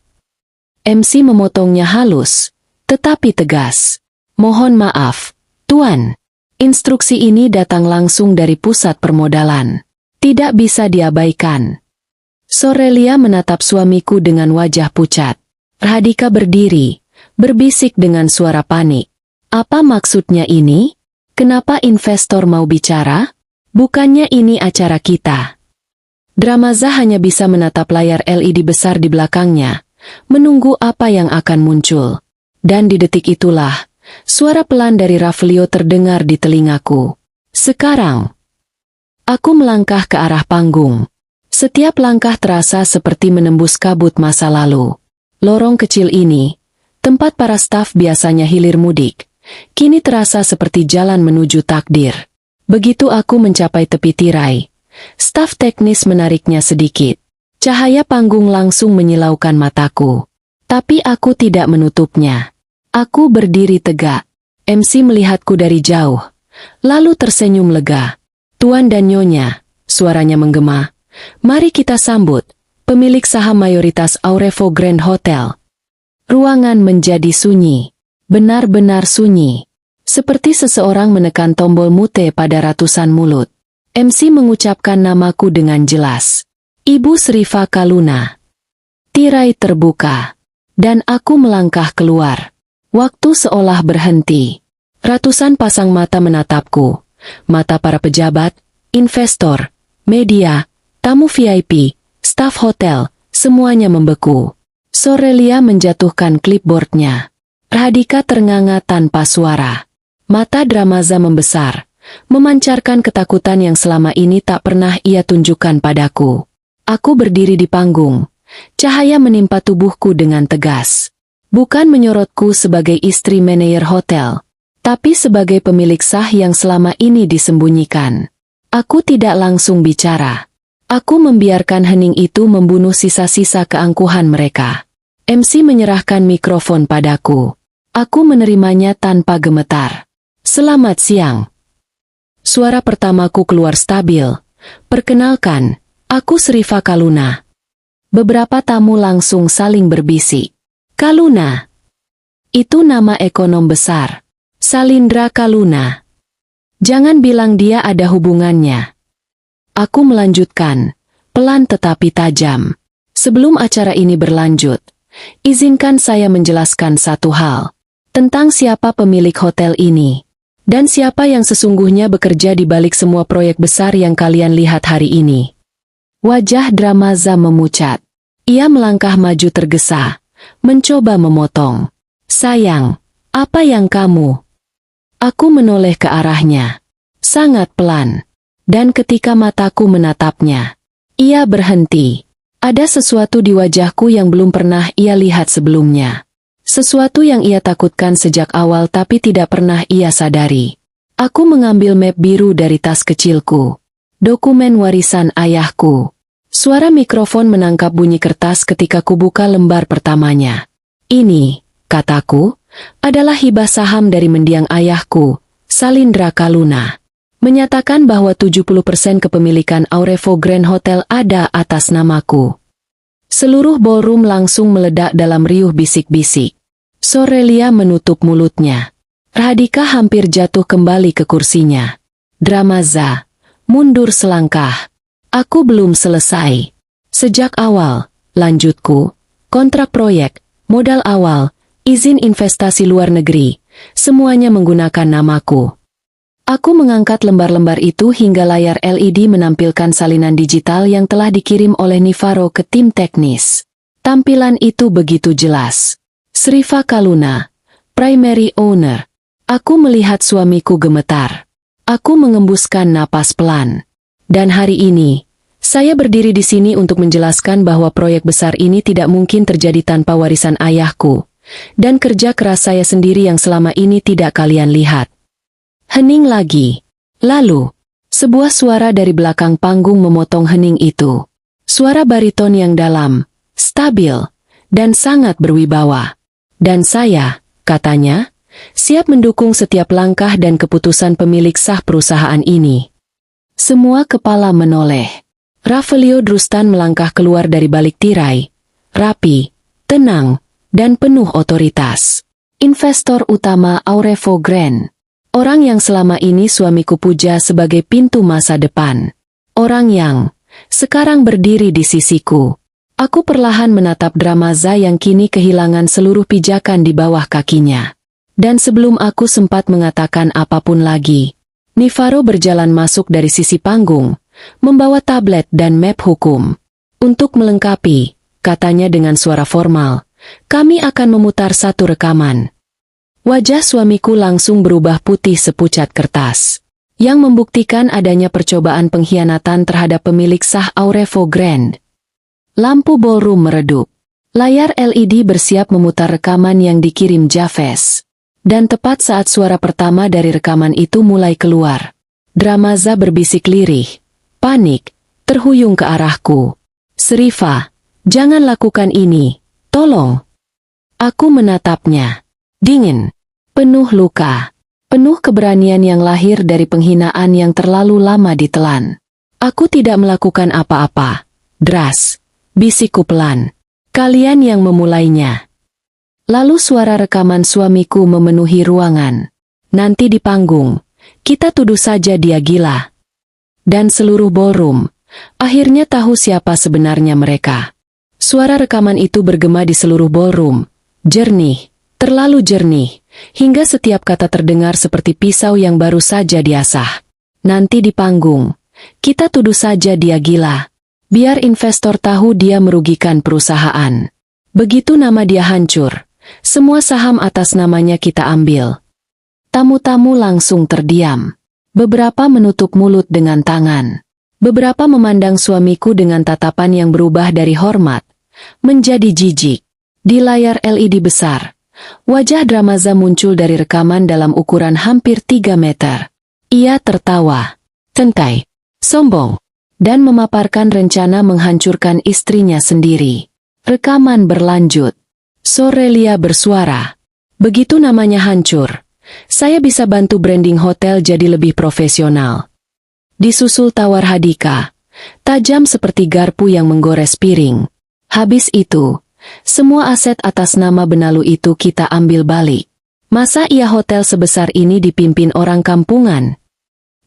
MC memotongnya halus, tetapi tegas. Mohon maaf, Tuan. Instruksi ini datang langsung dari pusat permodalan. Tidak bisa diabaikan. Sorelia menatap suamiku dengan wajah pucat. Radhika berdiri, berbisik dengan suara panik. Apa maksudnya ini? Kenapa investor mau bicara? Bukannya ini acara kita. Dramaza hanya bisa menatap layar LED besar di belakangnya, menunggu apa yang akan muncul. Dan di detik itulah, suara pelan dari Rafflio terdengar di telingaku. Sekarang, aku melangkah ke arah panggung. Setiap langkah terasa seperti menembus kabut masa lalu. Lorong kecil ini, tempat para staf biasanya hilir mudik, kini terasa seperti jalan menuju takdir. Begitu aku mencapai tepi tirai, staf teknis menariknya sedikit. Cahaya panggung langsung menyilaukan mataku. Tapi aku tidak menutupnya. Aku berdiri tegak. MC melihatku dari jauh, lalu tersenyum lega. Tuan dan Nyonya, suaranya menggema. Mari kita sambut pemilik saham mayoritas Aurevaux Grand Hotel. Ruangan menjadi sunyi. Benar-benar sunyi. Seperti seseorang menekan tombol mute pada ratusan mulut. MC mengucapkan namaku dengan jelas. Ibu Sriva Kaluna. Tirai terbuka. Dan aku melangkah keluar. Waktu seolah berhenti. Ratusan pasang mata menatapku. Mata para pejabat, investor, media, tamu VIP, staf hotel, semuanya membeku. Sorelia menjatuhkan clipboardnya. Radhika ternganga tanpa suara. Mata Dramaza membesar, memancarkan ketakutan yang selama ini tak pernah ia tunjukkan padaku. Aku berdiri di panggung. Cahaya menimpa tubuhku dengan tegas. Bukan menyorotku sebagai istri manajer hotel, tapi sebagai pemilik sah yang selama ini disembunyikan. Aku tidak langsung bicara. Aku membiarkan hening itu membunuh sisa-sisa keangkuhan mereka. MC menyerahkan mikrofon padaku. Aku menerimanya tanpa gemetar. Selamat siang. Suara pertamaku keluar stabil. Perkenalkan, aku Sriva Kaluna. Beberapa tamu langsung saling berbisik. Kaluna. Itu nama ekonom besar. Salindra Kaluna. Jangan bilang dia ada hubungannya. Aku melanjutkan, pelan tetapi tajam. Sebelum acara ini berlanjut, izinkan saya menjelaskan satu hal. Tentang siapa pemilik hotel ini. Dan siapa yang sesungguhnya bekerja di balik semua proyek besar yang kalian lihat hari ini. Wajah Dramaza memucat. Ia melangkah maju tergesa, mencoba memotong. Sayang, apa yang kamu? Aku menoleh ke arahnya. Sangat pelan. Dan ketika mataku menatapnya, ia berhenti. Ada sesuatu di wajahku yang belum pernah ia lihat sebelumnya. Sesuatu yang ia takutkan sejak awal tapi tidak pernah ia sadari. Aku mengambil map biru dari tas kecilku. Dokumen warisan ayahku. Suara mikrofon menangkap bunyi kertas ketika kubuka lembar pertamanya. Ini, kataku, adalah hibah saham dari mendiang ayahku, Salindra Kaluna. Menyatakan bahwa 70% kepemilikan Aurevaux Grand Hotel ada atas namaku. Seluruh ballroom langsung meledak dalam riuh bisik-bisik. Sorelia menutup mulutnya. Radhika hampir jatuh kembali ke kursinya. Dramaza, mundur selangkah. Aku belum selesai. Sejak awal, lanjutku, kontrak proyek, modal awal, izin investasi luar negeri, semuanya menggunakan namaku. Aku mengangkat lembar-lembar itu hingga layar LED menampilkan salinan digital yang telah dikirim oleh Nivaro ke tim teknis. Tampilan itu begitu jelas. Sriva Kaluna, primary owner. Aku melihat suamiku gemetar. Aku mengembuskan napas pelan. Dan hari ini, saya berdiri di sini untuk menjelaskan bahwa proyek besar ini tidak mungkin terjadi tanpa warisan ayahku. Dan kerja keras saya sendiri yang selama ini tidak kalian lihat. Hening lagi. Lalu, sebuah suara dari belakang panggung memotong hening itu. Suara bariton yang dalam, stabil, dan sangat berwibawa. Dan saya, katanya, siap mendukung setiap langkah dan keputusan pemilik sah perusahaan ini. Semua kepala menoleh. Ravelio Drustan melangkah keluar dari balik tirai. Rapi, tenang, dan penuh otoritas. Investor utama Aurevo Grand. Orang yang selama ini suamiku puja sebagai pintu masa depan. Orang yang sekarang berdiri di sisiku. Aku perlahan menatap Dramaza yang kini kehilangan seluruh pijakan di bawah kakinya. Dan sebelum aku sempat mengatakan apapun lagi, Nivaro berjalan masuk dari sisi panggung, membawa tablet dan map hukum. Untuk melengkapi, katanya dengan suara formal, kami akan memutar satu rekaman. Wajah suamiku langsung berubah putih sepucat kertas, yang membuktikan adanya percobaan pengkhianatan terhadap pemilik sah Aurevo Grand. Lampu ballroom meredup. Layar LED bersiap memutar rekaman yang dikirim Javes. Dan tepat saat suara pertama dari rekaman itu mulai keluar, Dramaza berbisik lirih, panik, terhuyung ke arahku. Sriva, jangan lakukan ini, tolong. Aku menatapnya. Dingin, penuh luka, penuh keberanian yang lahir dari penghinaan yang terlalu lama ditelan. Aku tidak melakukan apa-apa. Dras. Bisikku pelan. Kalian yang memulainya. Lalu suara rekaman suamiku memenuhi ruangan. Nanti di panggung, kita tuduh saja dia gila. Dan seluruh ballroom, akhirnya tahu siapa sebenarnya mereka. Suara rekaman itu bergema di seluruh ballroom. Jernih, terlalu jernih, hingga setiap kata terdengar seperti pisau yang baru saja diasah. Nanti di panggung, kita tuduh saja dia gila. Biar investor tahu dia merugikan perusahaan. Begitu nama dia hancur, semua saham atas namanya kita ambil. Tamu-tamu langsung terdiam. Beberapa menutup mulut dengan tangan. Beberapa memandang suamiku dengan tatapan yang berubah dari hormat menjadi jijik. Di layar LED besar, wajah Dramaza muncul dari rekaman dalam ukuran hampir 3 meter. Ia tertawa, santai, sombong, dan memaparkan rencana menghancurkan istrinya sendiri. Rekaman berlanjut. Sorelia bersuara. Begitu namanya hancur, saya bisa bantu branding hotel jadi lebih profesional. Disusul tawar Hadika, tajam seperti garpu yang menggores piring. Habis itu, semua aset atas nama Benalu itu kita ambil balik. Masa iya hotel sebesar ini dipimpin orang kampungan?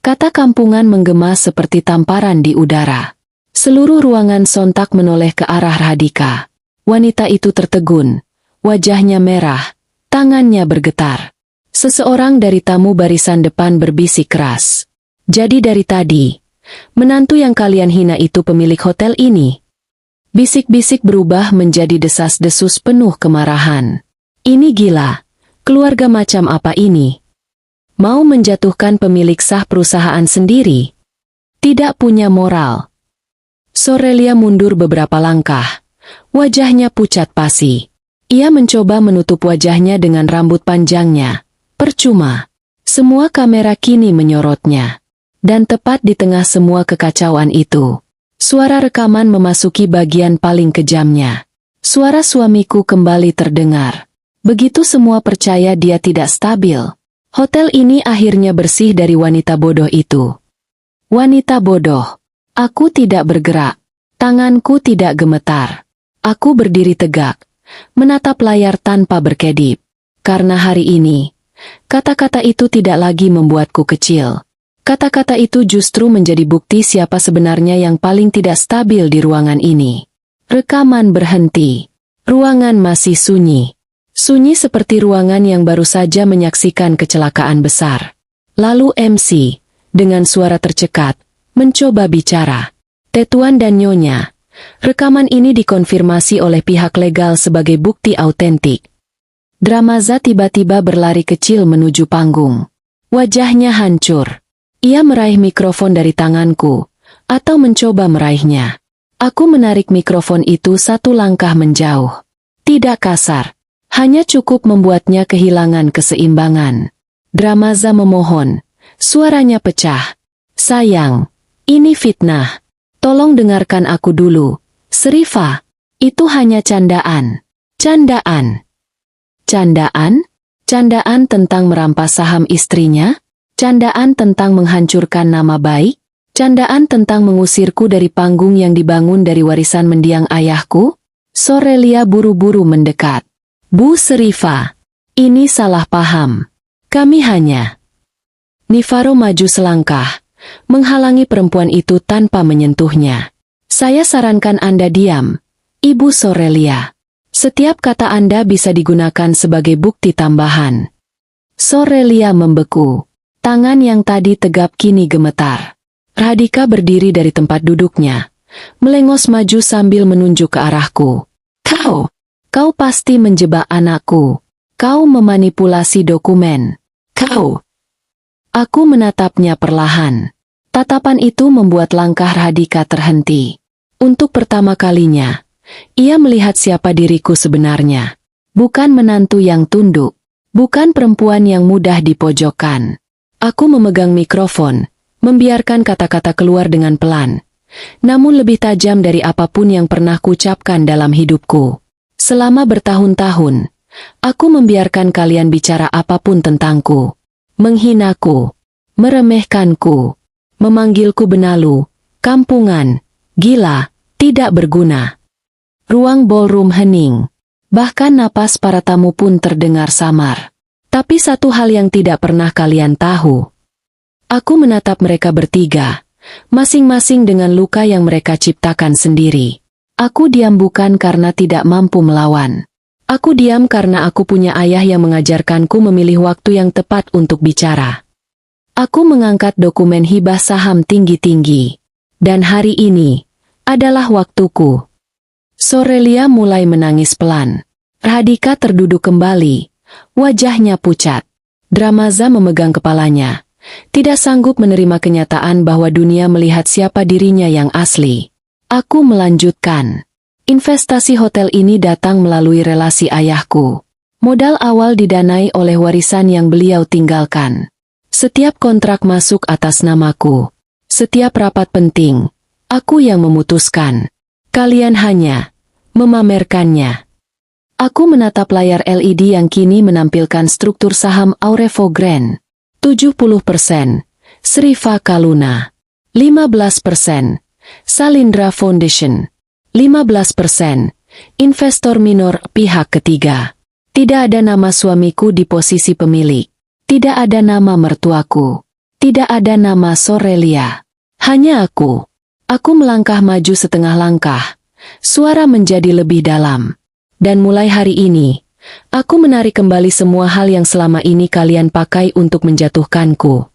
Kata kampungan menggema seperti tamparan di udara. Seluruh ruangan sontak menoleh ke arah Radhika. Wanita itu tertegun, wajahnya merah, tangannya bergetar. Seseorang dari tamu barisan depan berbisik keras. Jadi dari tadi, menantu yang kalian hina itu pemilik hotel ini? Bisik-bisik berubah menjadi desas-desus penuh kemarahan. Ini gila, keluarga macam apa ini? Mau menjatuhkan pemilik sah perusahaan sendiri? Tidak punya moral. Sorelia mundur beberapa langkah. Wajahnya pucat pasi. Ia mencoba menutup wajahnya dengan rambut panjangnya. Percuma. Semua kamera kini menyorotnya. Dan tepat di tengah semua kekacauan itu, suara rekaman memasuki bagian paling kejamnya. Suara suamiku kembali terdengar. Begitu semua percaya dia tidak stabil, hotel ini akhirnya bersih dari wanita bodoh itu. Wanita bodoh. Aku tidak bergerak. Tanganku tidak gemetar. Aku berdiri tegak, menatap layar tanpa berkedip. Karena hari ini, kata-kata itu tidak lagi membuatku kecil. Kata-kata itu justru menjadi bukti siapa sebenarnya yang paling tidak stabil di ruangan ini. Rekaman berhenti. Ruangan masih sunyi. Sunyi seperti ruangan yang baru saja menyaksikan kecelakaan besar. Lalu MC, dengan suara tercekat, mencoba bicara. Tetuan dan Nyonya, rekaman ini dikonfirmasi oleh pihak legal sebagai bukti autentik. Dramaza tiba-tiba berlari kecil menuju panggung. Wajahnya hancur. Ia meraih mikrofon dari tanganku, atau mencoba meraihnya. Aku menarik mikrofon itu satu langkah menjauh. Tidak kasar, hanya cukup membuatnya kehilangan keseimbangan. Dramaza memohon, suaranya pecah. Sayang, ini fitnah. Tolong dengarkan aku dulu. Serifa, itu hanya candaan. Candaan. Candaan? Candaan tentang merampas saham istrinya? Candaan tentang menghancurkan nama baik? Candaan tentang mengusirku dari panggung yang dibangun dari warisan mendiang ayahku? Sorelia buru-buru mendekat. Bu Serifa, ini salah paham. Kami hanya... Nifaro maju selangkah, menghalangi perempuan itu tanpa menyentuhnya. Saya sarankan Anda diam, Ibu Sorelia. Setiap kata Anda bisa digunakan sebagai bukti tambahan. Sorelia membeku. Tangan yang tadi tegap kini gemetar. Radhika berdiri dari tempat duduknya, melengos maju sambil menunjuk ke arahku. Kau pasti menjebak anakku. Kau memanipulasi dokumen. Aku menatapnya perlahan. Tatapan itu membuat langkah Radhika terhenti. Untuk pertama kalinya, ia melihat siapa diriku sebenarnya. Bukan menantu yang tunduk. Bukan perempuan yang mudah dipojokkan. Aku memegang mikrofon, membiarkan kata-kata keluar dengan pelan. Namun lebih tajam dari apapun yang pernah kuucapkan dalam hidupku. Selama bertahun-tahun, aku membiarkan kalian bicara apapun tentangku. Menghinaku, meremehkanku, memanggilku benalu, kampungan, gila, tidak berguna. Ruang ballroom hening. Bahkan napas para tamu pun terdengar samar. Tapi satu hal yang tidak pernah kalian tahu. Aku menatap mereka bertiga, masing-masing dengan luka yang mereka ciptakan sendiri. Aku diam bukan karena tidak mampu melawan. Aku diam karena aku punya ayah yang mengajarkanku memilih waktu yang tepat untuk bicara. Aku mengangkat dokumen hibah saham tinggi-tinggi. Dan hari ini adalah waktuku. Sorelia mulai menangis pelan. Radhika terduduk kembali. Wajahnya pucat. Dramaza memegang kepalanya. Tidak sanggup menerima kenyataan bahwa dunia melihat siapa dirinya yang asli. Aku melanjutkan. Investasi hotel ini datang melalui relasi ayahku. Modal awal didanai oleh warisan yang beliau tinggalkan. Setiap kontrak masuk atas namaku. Setiap rapat penting, aku yang memutuskan. Kalian hanya memamerkannya. Aku menatap layar LED yang kini menampilkan struktur saham Aurevo Grand. 70%, Serifa Kaluna. 15%, Salindra Foundation. 15%, investor minor pihak ketiga. Tidak ada nama suamiku di posisi pemilik. Tidak ada nama mertuaku. Tidak ada nama Sorelia. Hanya aku. Aku melangkah maju setengah langkah. Suara menjadi lebih dalam. Dan mulai hari ini, aku menarik kembali semua hal yang selama ini kalian pakai untuk menjatuhkanku.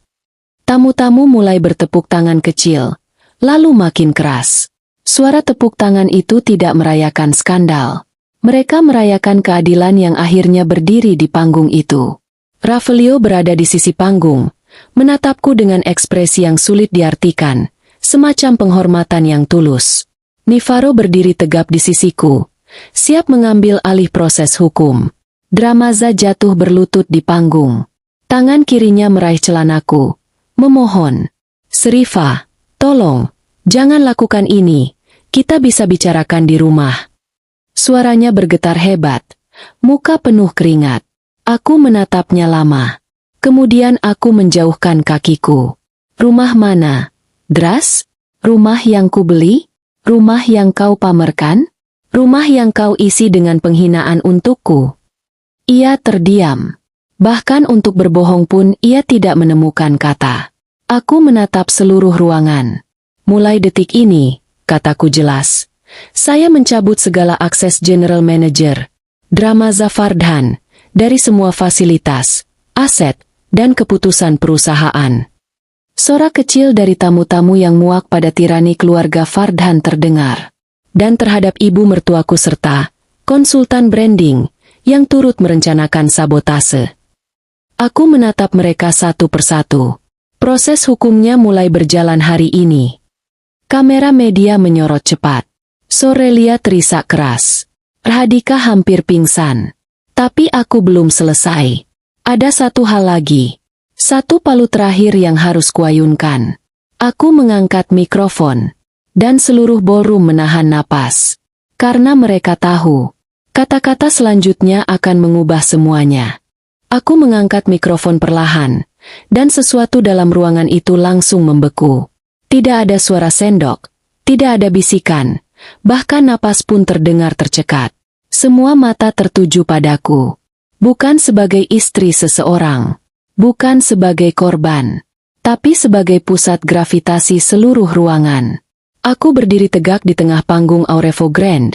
Tamu-tamu mulai bertepuk tangan kecil, lalu makin keras. Suara tepuk tangan itu tidak merayakan skandal. Mereka merayakan keadilan yang akhirnya berdiri di panggung itu. Ravelio berada di sisi panggung, menatapku dengan ekspresi yang sulit diartikan, semacam penghormatan yang tulus. Nifaro berdiri tegap di sisiku, siap mengambil alih proses hukum. Dramaza jatuh berlutut di panggung. Tangan kirinya meraih celanaku, memohon. Serifa, tolong, jangan lakukan ini, kita bisa bicarakan di rumah. Suaranya bergetar hebat, muka penuh keringat. Aku menatapnya lama. Kemudian aku menjauhkan kakiku. Rumah mana? Dras? Rumah yang kubeli? Rumah yang kau pamerkan? Rumah yang kau isi dengan penghinaan untukku. Ia terdiam. Bahkan untuk berbohong pun ia tidak menemukan kata. Aku menatap seluruh ruangan. Mulai detik ini, kataku jelas, saya mencabut segala akses General Manager Dramaza Fardhan dari semua fasilitas, aset, dan keputusan perusahaan. Sorak kecil dari tamu-tamu yang muak pada tirani keluarga Fardhan terdengar. Dan terhadap ibu mertuaku serta konsultan branding yang turut merencanakan sabotase. Aku menatap mereka satu persatu. Proses hukumnya mulai berjalan hari ini. Kamera media menyorot cepat. Sorelia terisak keras. Rahadika hampir pingsan. Tapi aku belum selesai. Ada satu hal lagi. Satu palu terakhir yang harus kuayunkan. Aku mengangkat mikrofon. Dan seluruh ballroom menahan napas. Karena mereka tahu. Kata-kata selanjutnya akan mengubah semuanya. Aku mengangkat mikrofon perlahan. Dan sesuatu dalam ruangan itu langsung membeku. Tidak ada suara sendok. Tidak ada bisikan. Bahkan napas pun terdengar tercekat. Semua mata tertuju padaku. Bukan sebagai istri seseorang. Bukan sebagai korban, tapi sebagai pusat gravitasi seluruh ruangan. Aku berdiri tegak di tengah panggung Aurevo Grand,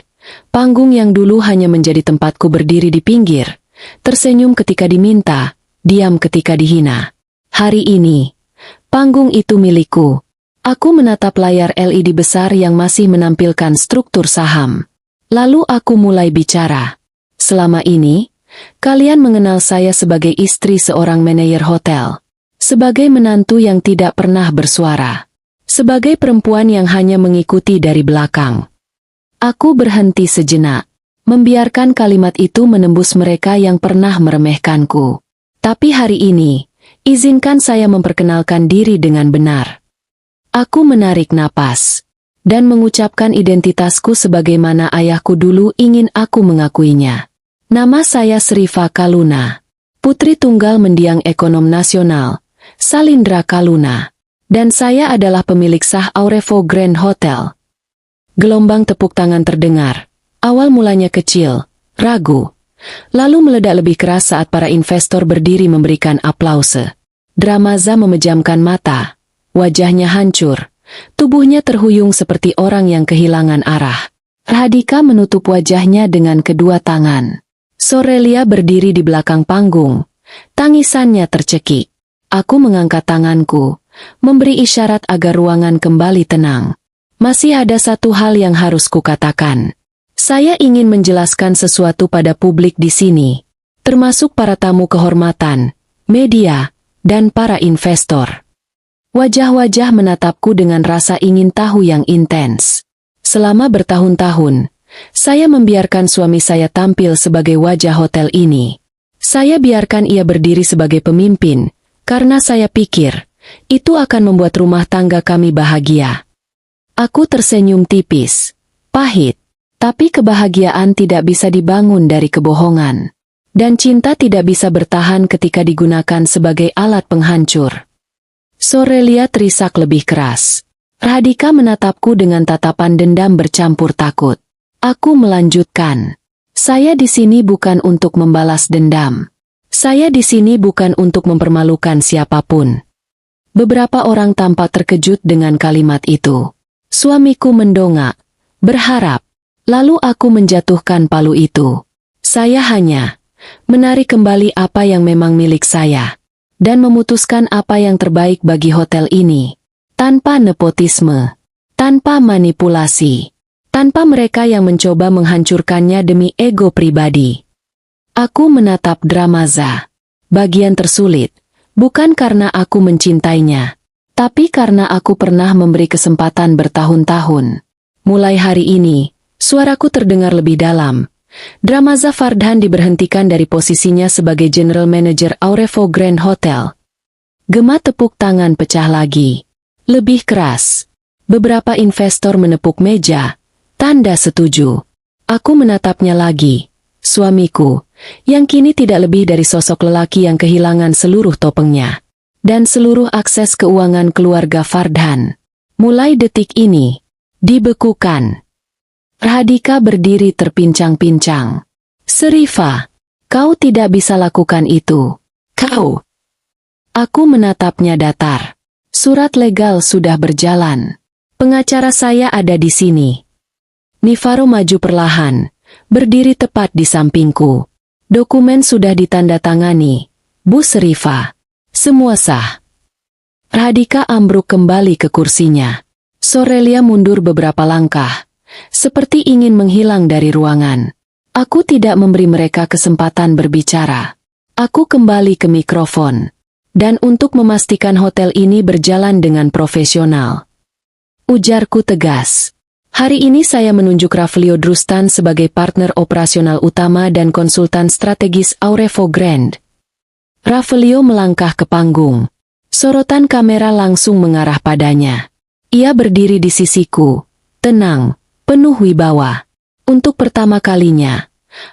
panggung yang dulu hanya menjadi tempatku berdiri di pinggir, tersenyum ketika diminta, diam ketika dihina. Hari ini, panggung itu milikku. Aku menatap layar LED besar yang masih menampilkan struktur saham. Lalu aku mulai bicara. Selama ini, kalian mengenal saya sebagai istri seorang manajer hotel. Sebagai menantu yang tidak pernah bersuara. Sebagai perempuan yang hanya mengikuti dari belakang. Aku berhenti sejenak. Membiarkan kalimat itu menembus mereka yang pernah meremehkanku. Tapi hari ini, izinkan saya memperkenalkan diri dengan benar. Aku menarik napas. Dan mengucapkan identitasku sebagaimana ayahku dulu ingin aku mengakuinya. Nama saya Sriva Kaluna, putri tunggal mendiang ekonom nasional, Salindra Kaluna, dan saya adalah pemilik sah Aurevo Grand Hotel. Gelombang tepuk tangan terdengar, awal mulanya kecil, ragu, lalu meledak lebih keras saat para investor berdiri memberikan aplause. Dramaza memejamkan mata, wajahnya hancur, tubuhnya terhuyung seperti orang yang kehilangan arah. Rahadika menutup wajahnya dengan kedua tangan. Sorelia berdiri di belakang panggung. Tangisannya tercekik. Aku mengangkat tanganku, memberi isyarat agar ruangan kembali tenang. Masih ada satu hal yang harus kukatakan. Saya ingin menjelaskan sesuatu pada publik di sini, termasuk para tamu kehormatan, media, dan para investor. Wajah-wajah menatapku dengan rasa ingin tahu yang intens. Selama bertahun-tahun, saya membiarkan suami saya tampil sebagai wajah hotel ini. Saya biarkan ia berdiri sebagai pemimpin, karena saya pikir, itu akan membuat rumah tangga kami bahagia. Aku tersenyum tipis, pahit, tapi kebahagiaan tidak bisa dibangun dari kebohongan. Dan cinta tidak bisa bertahan ketika digunakan sebagai alat penghancur. Sorelia terisak lebih keras. Rahadika menatapku dengan tatapan dendam bercampur takut. Aku melanjutkan. Saya di sini bukan untuk membalas dendam. Saya di sini bukan untuk mempermalukan siapapun. Beberapa orang tampak terkejut dengan kalimat itu. Suamiku mendongak, berharap. Lalu aku menjatuhkan palu itu. Saya hanya menarik kembali apa yang memang milik saya. Dan memutuskan apa yang terbaik bagi hotel ini. Tanpa nepotisme. Tanpa manipulasi. Tanpa mereka yang mencoba menghancurkannya demi ego pribadi. Aku menatap Dramaza. Bagian tersulit, bukan karena aku mencintainya, tapi karena aku pernah memberi kesempatan bertahun-tahun. Mulai hari ini, suaraku terdengar lebih dalam. Dramaza Fardhan diberhentikan dari posisinya sebagai General Manager Aurevo Grand Hotel. Gema tepuk tangan pecah lagi. Lebih keras. Beberapa investor menepuk meja. Tanda setuju. Aku menatapnya lagi. Suamiku, yang kini tidak lebih dari sosok lelaki yang kehilangan seluruh topengnya. Dan seluruh akses keuangan keluarga Fardhan. Mulai detik ini, dibekukan. Rahadika berdiri terpincang-pincang. Serifa, kau tidak bisa lakukan itu. Kau. Aku menatapnya datar. Surat legal sudah berjalan. Pengacara saya ada di sini. Nifaro maju perlahan, berdiri tepat di sampingku. Dokumen sudah ditandatangani, Bu Serifa. Semua sah. Rahadika ambruk kembali ke kursinya. Sorelia mundur beberapa langkah, seperti ingin menghilang dari ruangan. Aku tidak memberi mereka kesempatan berbicara. Aku kembali ke mikrofon. Dan untuk memastikan hotel ini berjalan dengan profesional, ujarku tegas. Hari ini saya menunjuk Rafflio Drustan sebagai partner operasional utama dan konsultan strategis Aurefo Grand. Rafflio melangkah ke panggung. Sorotan kamera langsung mengarah padanya. Ia berdiri di sisiku, tenang, penuh wibawa. Untuk pertama kalinya,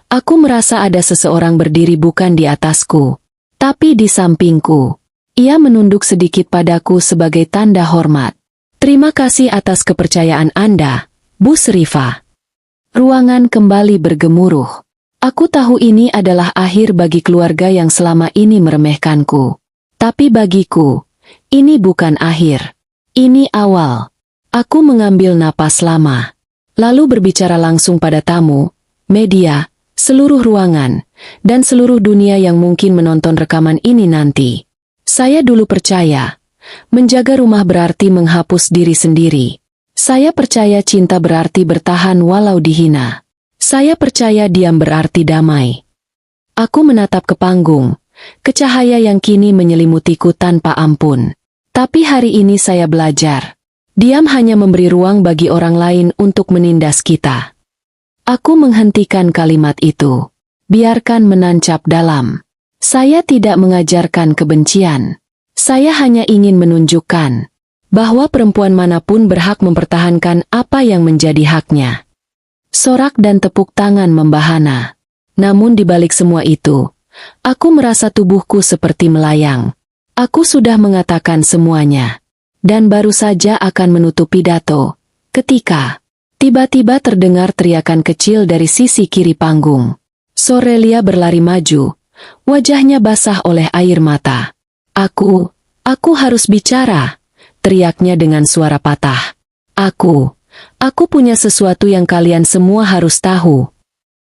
aku merasa ada seseorang berdiri bukan di atasku, tapi di sampingku. Ia menunduk sedikit padaku sebagai tanda hormat. Terima kasih atas kepercayaan Anda, Bu Serifa. Ruangan kembali bergemuruh. Aku tahu ini adalah akhir bagi keluarga yang selama ini meremehkanku. Tapi bagiku, ini bukan akhir. Ini awal. Aku mengambil napas lama. Lalu berbicara langsung pada tamu, media, seluruh ruangan, dan seluruh dunia yang mungkin menonton rekaman ini nanti. Saya dulu percaya, menjaga rumah berarti menghapus diri sendiri. Saya percaya cinta berarti bertahan walau dihina. Saya percaya diam berarti damai. Aku menatap ke panggung, ke cahaya yang kini menyelimutiku tanpa ampun. Tapi hari ini saya belajar. Diam hanya memberi ruang bagi orang lain untuk menindas kita. Aku menghentikan kalimat itu. Biarkan menancap dalam. Saya tidak mengajarkan kebencian. Saya hanya ingin menunjukkan bahwa perempuan manapun berhak mempertahankan apa yang menjadi haknya. Sorak dan tepuk tangan membahana. Namun di balik semua itu, aku merasa tubuhku seperti melayang. Aku sudah mengatakan semuanya. Dan baru saja akan menutup pidato, ketika tiba-tiba terdengar teriakan kecil dari sisi kiri panggung. Sorelia berlari maju, wajahnya basah oleh air mata. Aku harus bicara, teriaknya dengan suara patah. Aku punya sesuatu yang kalian semua harus tahu.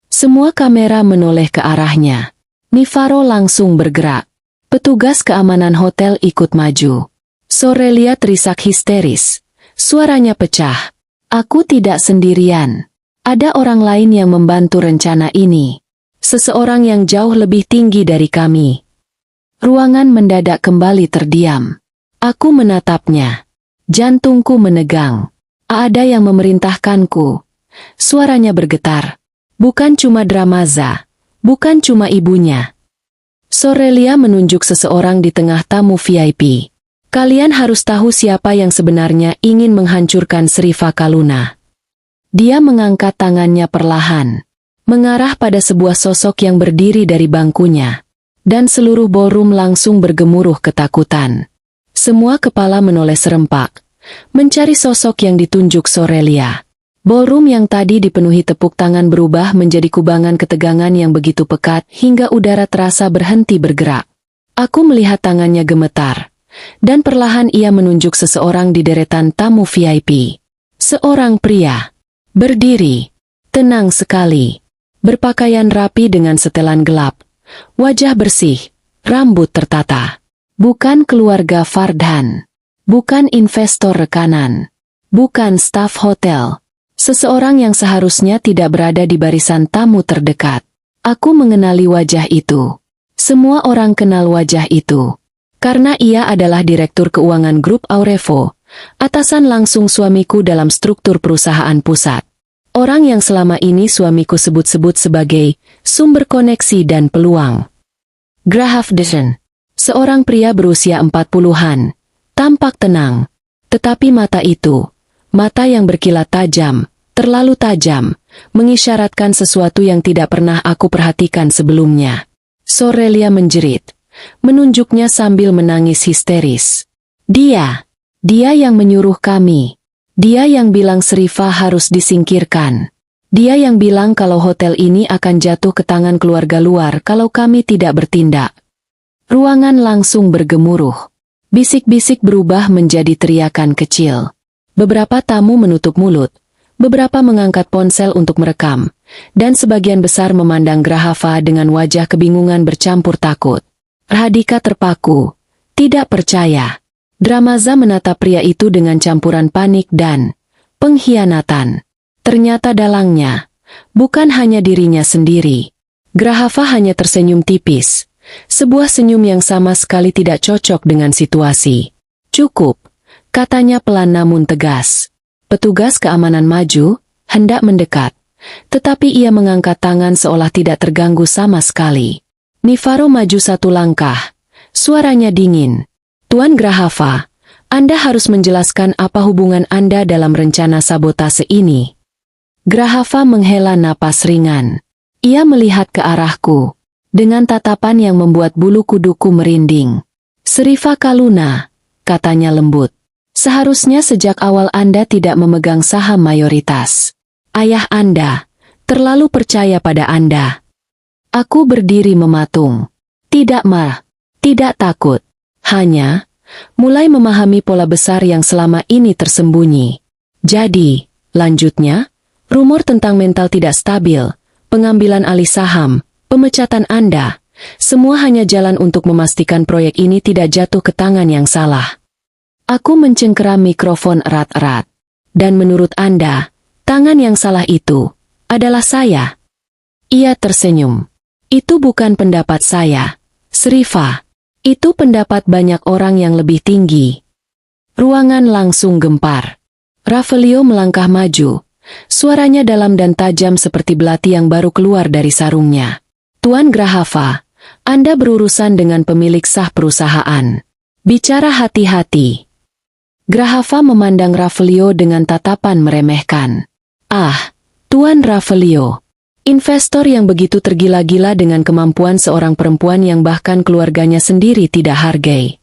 Semua kamera menoleh ke arahnya. Nifaro langsung bergerak. Petugas keamanan hotel ikut maju. Sorelia terisak histeris. Suaranya pecah. Aku tidak sendirian. Ada orang lain yang membantu rencana ini. Seseorang yang jauh lebih tinggi dari kami. Ruangan mendadak kembali terdiam. Aku menatapnya. Jantungku menegang. Ada yang memerintahkanku. Suaranya bergetar. Bukan cuma Dramaza. Bukan cuma ibunya. Sorelia menunjuk seseorang di tengah tamu VIP. Kalian harus tahu siapa yang sebenarnya ingin menghancurkan Serifa Kaluna. Dia mengangkat tangannya perlahan, mengarah pada sebuah sosok yang berdiri dari bangkunya. Dan seluruh ballroom langsung bergemuruh ketakutan. Semua kepala menoleh serempak, mencari sosok yang ditunjuk Sorelia. Ballroom yang tadi dipenuhi tepuk tangan berubah menjadi kubangan ketegangan yang begitu pekat hingga udara terasa berhenti bergerak. Aku melihat tangannya gemetar, dan perlahan ia menunjuk seseorang di deretan tamu VIP. Seorang pria, berdiri, tenang sekali, berpakaian rapi dengan setelan gelap, wajah bersih, rambut tertata. Bukan keluarga Fardhan. Bukan investor rekanan. Bukan staf hotel. Seseorang yang seharusnya tidak berada di barisan tamu terdekat. Aku mengenali wajah itu. Semua orang kenal wajah itu. Karena ia adalah direktur keuangan grup Aurefo, atasan langsung suamiku dalam struktur perusahaan pusat. Orang yang selama ini suamiku sebut-sebut sebagai sumber koneksi dan peluang. Grahaf Desen. Seorang pria berusia 40-an, tampak tenang. Tetapi mata itu, mata yang berkilat tajam, terlalu tajam, mengisyaratkan sesuatu yang tidak pernah aku perhatikan sebelumnya. Sorelia menjerit, menunjuknya sambil menangis histeris. Dia yang menyuruh kami. Dia yang bilang Serifa harus disingkirkan. Dia yang bilang kalau hotel ini akan jatuh ke tangan keluarga luar kalau kami tidak bertindak. Ruangan langsung bergemuruh. Bisik-bisik berubah menjadi teriakan kecil. Beberapa tamu menutup mulut, beberapa mengangkat ponsel untuk merekam, dan sebagian besar memandang Grahava dengan wajah kebingungan bercampur takut. Radhika terpaku, tidak percaya. Dramaza menatap pria itu dengan campuran panik dan pengkhianatan. Ternyata dalangnya bukan hanya dirinya sendiri. Grahava hanya tersenyum tipis, sebuah senyum yang sama sekali tidak cocok dengan situasi. Cukup, katanya pelan namun tegas. Petugas keamanan maju, hendak mendekat, tetapi ia mengangkat tangan seolah tidak terganggu sama sekali. Nivaro maju satu langkah, suaranya dingin. Tuan Grahava, Anda harus menjelaskan apa hubungan Anda dalam rencana sabotase ini. Grahava menghela napas ringan. Ia melihat ke arahku, dengan tatapan yang membuat bulu kuduku merinding. Serifa Kaluna, katanya lembut. Seharusnya sejak awal Anda tidak memegang saham mayoritas. Ayah Anda terlalu percaya pada Anda. Aku berdiri mematung. Tidak tidak takut. Hanya mulai memahami pola besar yang selama ini tersembunyi. Jadi, lanjutnya, rumor tentang mental tidak stabil, pengambilan alih saham, pemecatan Anda, semua hanya jalan untuk memastikan proyek ini tidak jatuh ke tangan yang salah. Aku mencengkeram mikrofon erat-erat. Dan menurut Anda, tangan yang salah itu adalah saya. Ia tersenyum. Itu bukan pendapat saya, Serifa. Itu pendapat banyak orang yang lebih tinggi. Ruangan langsung gempar. Ravelio melangkah maju. Suaranya dalam dan tajam seperti belati yang baru keluar dari sarungnya. Tuan Grahava, Anda berurusan dengan pemilik sah perusahaan. Bicara hati-hati. Grahava memandang Ravelio dengan tatapan meremehkan. Ah, Tuan Ravelio. Investor yang begitu tergila-gila dengan kemampuan seorang perempuan yang bahkan keluarganya sendiri tidak hargai.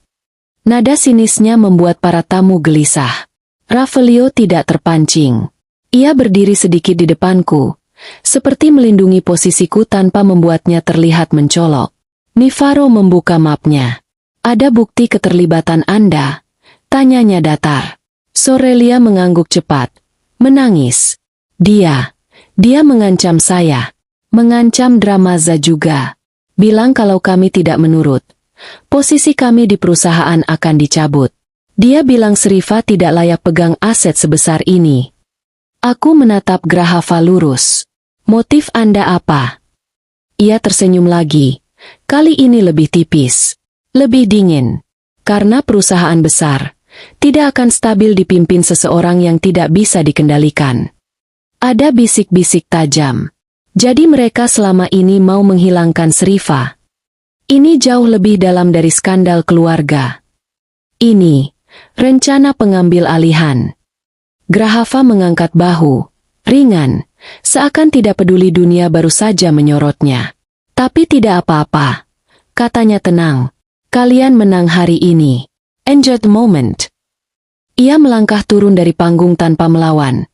Nada sinisnya membuat para tamu gelisah. Ravelio tidak terpancing. Ia berdiri sedikit di depanku, seperti melindungi posisiku tanpa membuatnya terlihat mencolok. Nivaro membuka mapnya. Ada bukti keterlibatan Anda? Tanyanya datar. Sorelia mengangguk cepat. Menangis. Dia mengancam saya. Mengancam Dramaza juga. Bilang kalau kami tidak menurut, posisi kami di perusahaan akan dicabut. Dia bilang Serifa tidak layak pegang aset sebesar ini. Aku menatap Grahava lurus. Motif Anda apa? Ia tersenyum lagi. Kali ini lebih tipis. Lebih dingin. Karena perusahaan besar tidak akan stabil dipimpin seseorang yang tidak bisa dikendalikan. Ada bisik-bisik tajam. Jadi mereka selama ini mau menghilangkan Serifa. Ini jauh lebih dalam dari skandal keluarga. Ini rencana pengambil alihan. Grahava mengangkat bahu, ringan, seakan tidak peduli dunia baru saja menyorotnya. Tapi tidak apa-apa, katanya tenang. Kalian menang hari ini. Enjoy the moment. Ia melangkah turun dari panggung tanpa melawan.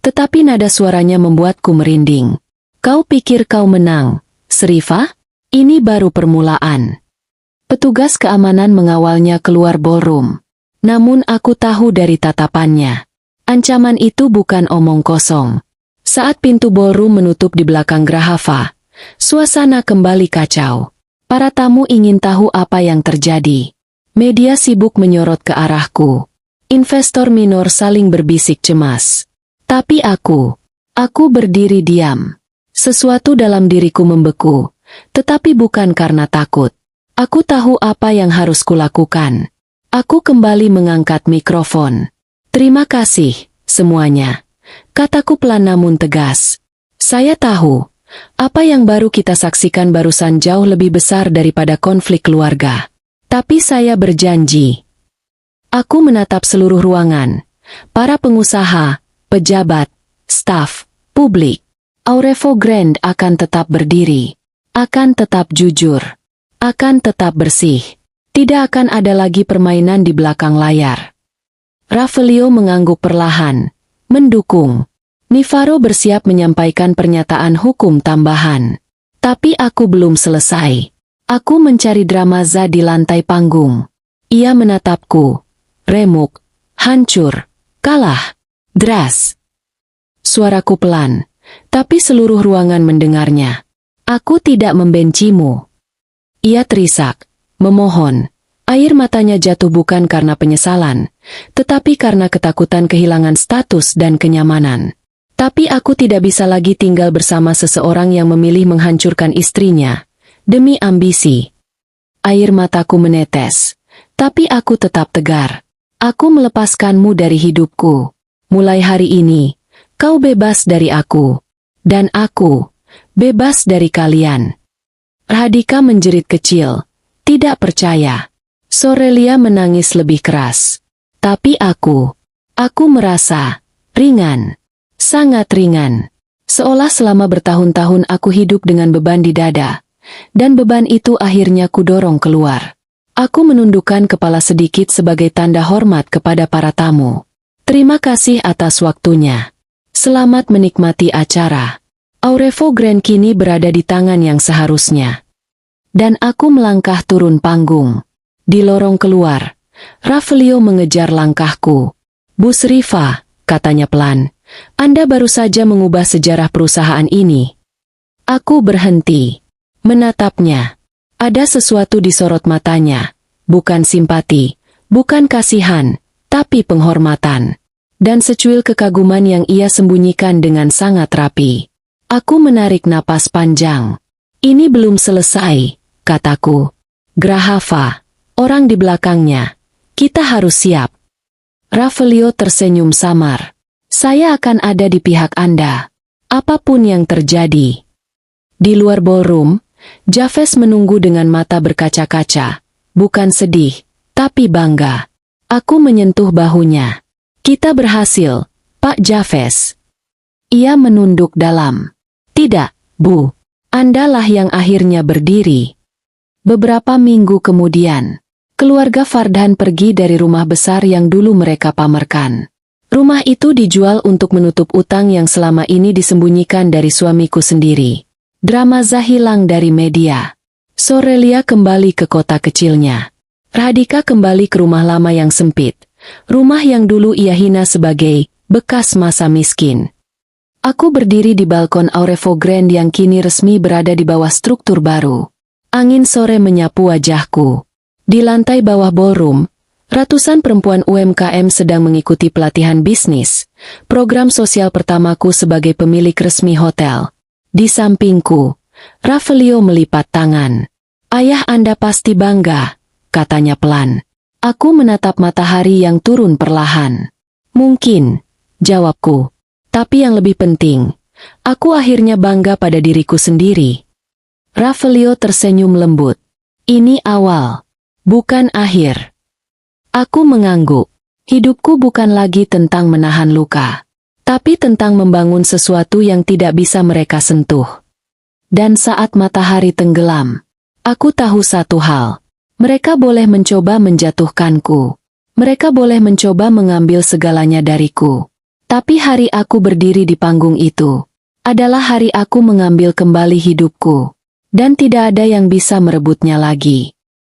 Tetapi nada suaranya membuatku merinding. Kau pikir kau menang, Serifa? Ini baru permulaan. Petugas keamanan mengawalnya keluar ballroom. Namun aku tahu dari tatapannya. Ancaman itu bukan omong kosong. Saat pintu ballroom menutup di belakang Grahava, suasana kembali kacau. Para tamu ingin tahu apa yang terjadi. Media sibuk menyorot ke arahku. Investor minor saling berbisik cemas. Tapi aku berdiri diam. Sesuatu dalam diriku membeku, tetapi bukan karena takut. Aku tahu apa yang harus kulakukan. Aku kembali mengangkat mikrofon. Terima kasih, semuanya. Kataku pelan namun tegas. Saya tahu, apa yang baru kita saksikan barusan jauh lebih besar daripada konflik keluarga. Tapi saya berjanji. Aku menatap seluruh ruangan. Para pengusaha, pejabat, staf, publik. Aurevo Grand akan tetap berdiri, akan tetap jujur, akan tetap bersih. Tidak akan ada lagi permainan di belakang layar. Ravelio mengangguk perlahan, mendukung. Nivaro bersiap menyampaikan pernyataan hukum tambahan. Tapi aku belum selesai. Aku mencari Dramaza di lantai panggung. Ia menatapku. Remuk. Hancur. Kalah. Deras. Suaraku pelan. Tapi seluruh ruangan mendengarnya. Aku tidak membencimu. Ia terisak. Memohon. Air matanya jatuh bukan karena penyesalan, tetapi karena ketakutan kehilangan status dan kenyamanan. Tapi aku tidak bisa lagi tinggal bersama seseorang yang memilih menghancurkan istrinya, demi ambisi. Air mataku menetes, tapi aku tetap tegar. Aku melepaskanmu dari hidupku. Mulai hari ini, kau bebas dari aku. Dan aku, bebas dari kalian. Radhika menjerit kecil, tidak percaya. Sorelia menangis lebih keras. Tapi aku merasa ringan. Sangat ringan. Seolah selama bertahun-tahun aku hidup dengan beban di dada. Dan beban itu akhirnya kudorong keluar. Aku menundukkan kepala sedikit sebagai tanda hormat kepada para tamu. Terima kasih atas waktunya. Selamat menikmati acara. Aurefo Grand kini berada di tangan yang seharusnya. Dan aku melangkah turun panggung. Di lorong keluar, Ravelio mengejar langkahku. Bu Sriva, katanya pelan, Anda baru saja mengubah sejarah perusahaan ini. Aku berhenti. Menatapnya. Ada sesuatu di sorot matanya. Bukan simpati, bukan kasihan, tapi penghormatan. Dan secuil kekaguman yang ia sembunyikan dengan sangat rapi. Aku menarik napas panjang. Ini belum selesai, kataku. Grahava. Orang di belakangnya. Kita harus siap. Ravelio tersenyum samar. Saya akan ada di pihak Anda. Apapun yang terjadi. Di luar ballroom, Javes menunggu dengan mata berkaca-kaca. Bukan sedih, tapi bangga. Aku menyentuh bahunya. Kita berhasil, Pak Javes. Ia menunduk dalam. Tidak, Bu. Andalah yang akhirnya berdiri. Beberapa minggu kemudian, keluarga Fardhan pergi dari rumah besar yang dulu mereka pamerkan. Rumah itu dijual untuk menutup utang yang selama ini disembunyikan dari suamiku sendiri. Dramaza hilang dari media. Sorelia kembali ke kota kecilnya. Radhika kembali ke rumah lama yang sempit. Rumah yang dulu ia hina sebagai bekas masa miskin. Aku berdiri di balkon Aurefo Grand yang kini resmi berada di bawah struktur baru. Angin sore menyapu wajahku. Di lantai bawah ballroom, ratusan perempuan UMKM sedang mengikuti pelatihan bisnis, program sosial pertamaku sebagai pemilik resmi hotel. Di sampingku, Ravelio melipat tangan. Ayah Anda pasti bangga, katanya pelan. Aku menatap matahari yang turun perlahan. Mungkin, jawabku. Tapi yang lebih penting, aku akhirnya bangga pada diriku sendiri. Ravelio tersenyum lembut. Ini awal, bukan akhir. Aku mengangguk. Hidupku bukan lagi tentang menahan luka, tapi tentang membangun sesuatu yang tidak bisa mereka sentuh. Dan saat matahari tenggelam, aku tahu satu hal. Mereka boleh mencoba menjatuhkanku. Mereka boleh mencoba mengambil segalanya dariku. Tapi hari aku berdiri di panggung itu adalah hari aku mengambil kembali hidupku. Dan tidak ada yang bisa merebutnya lagi.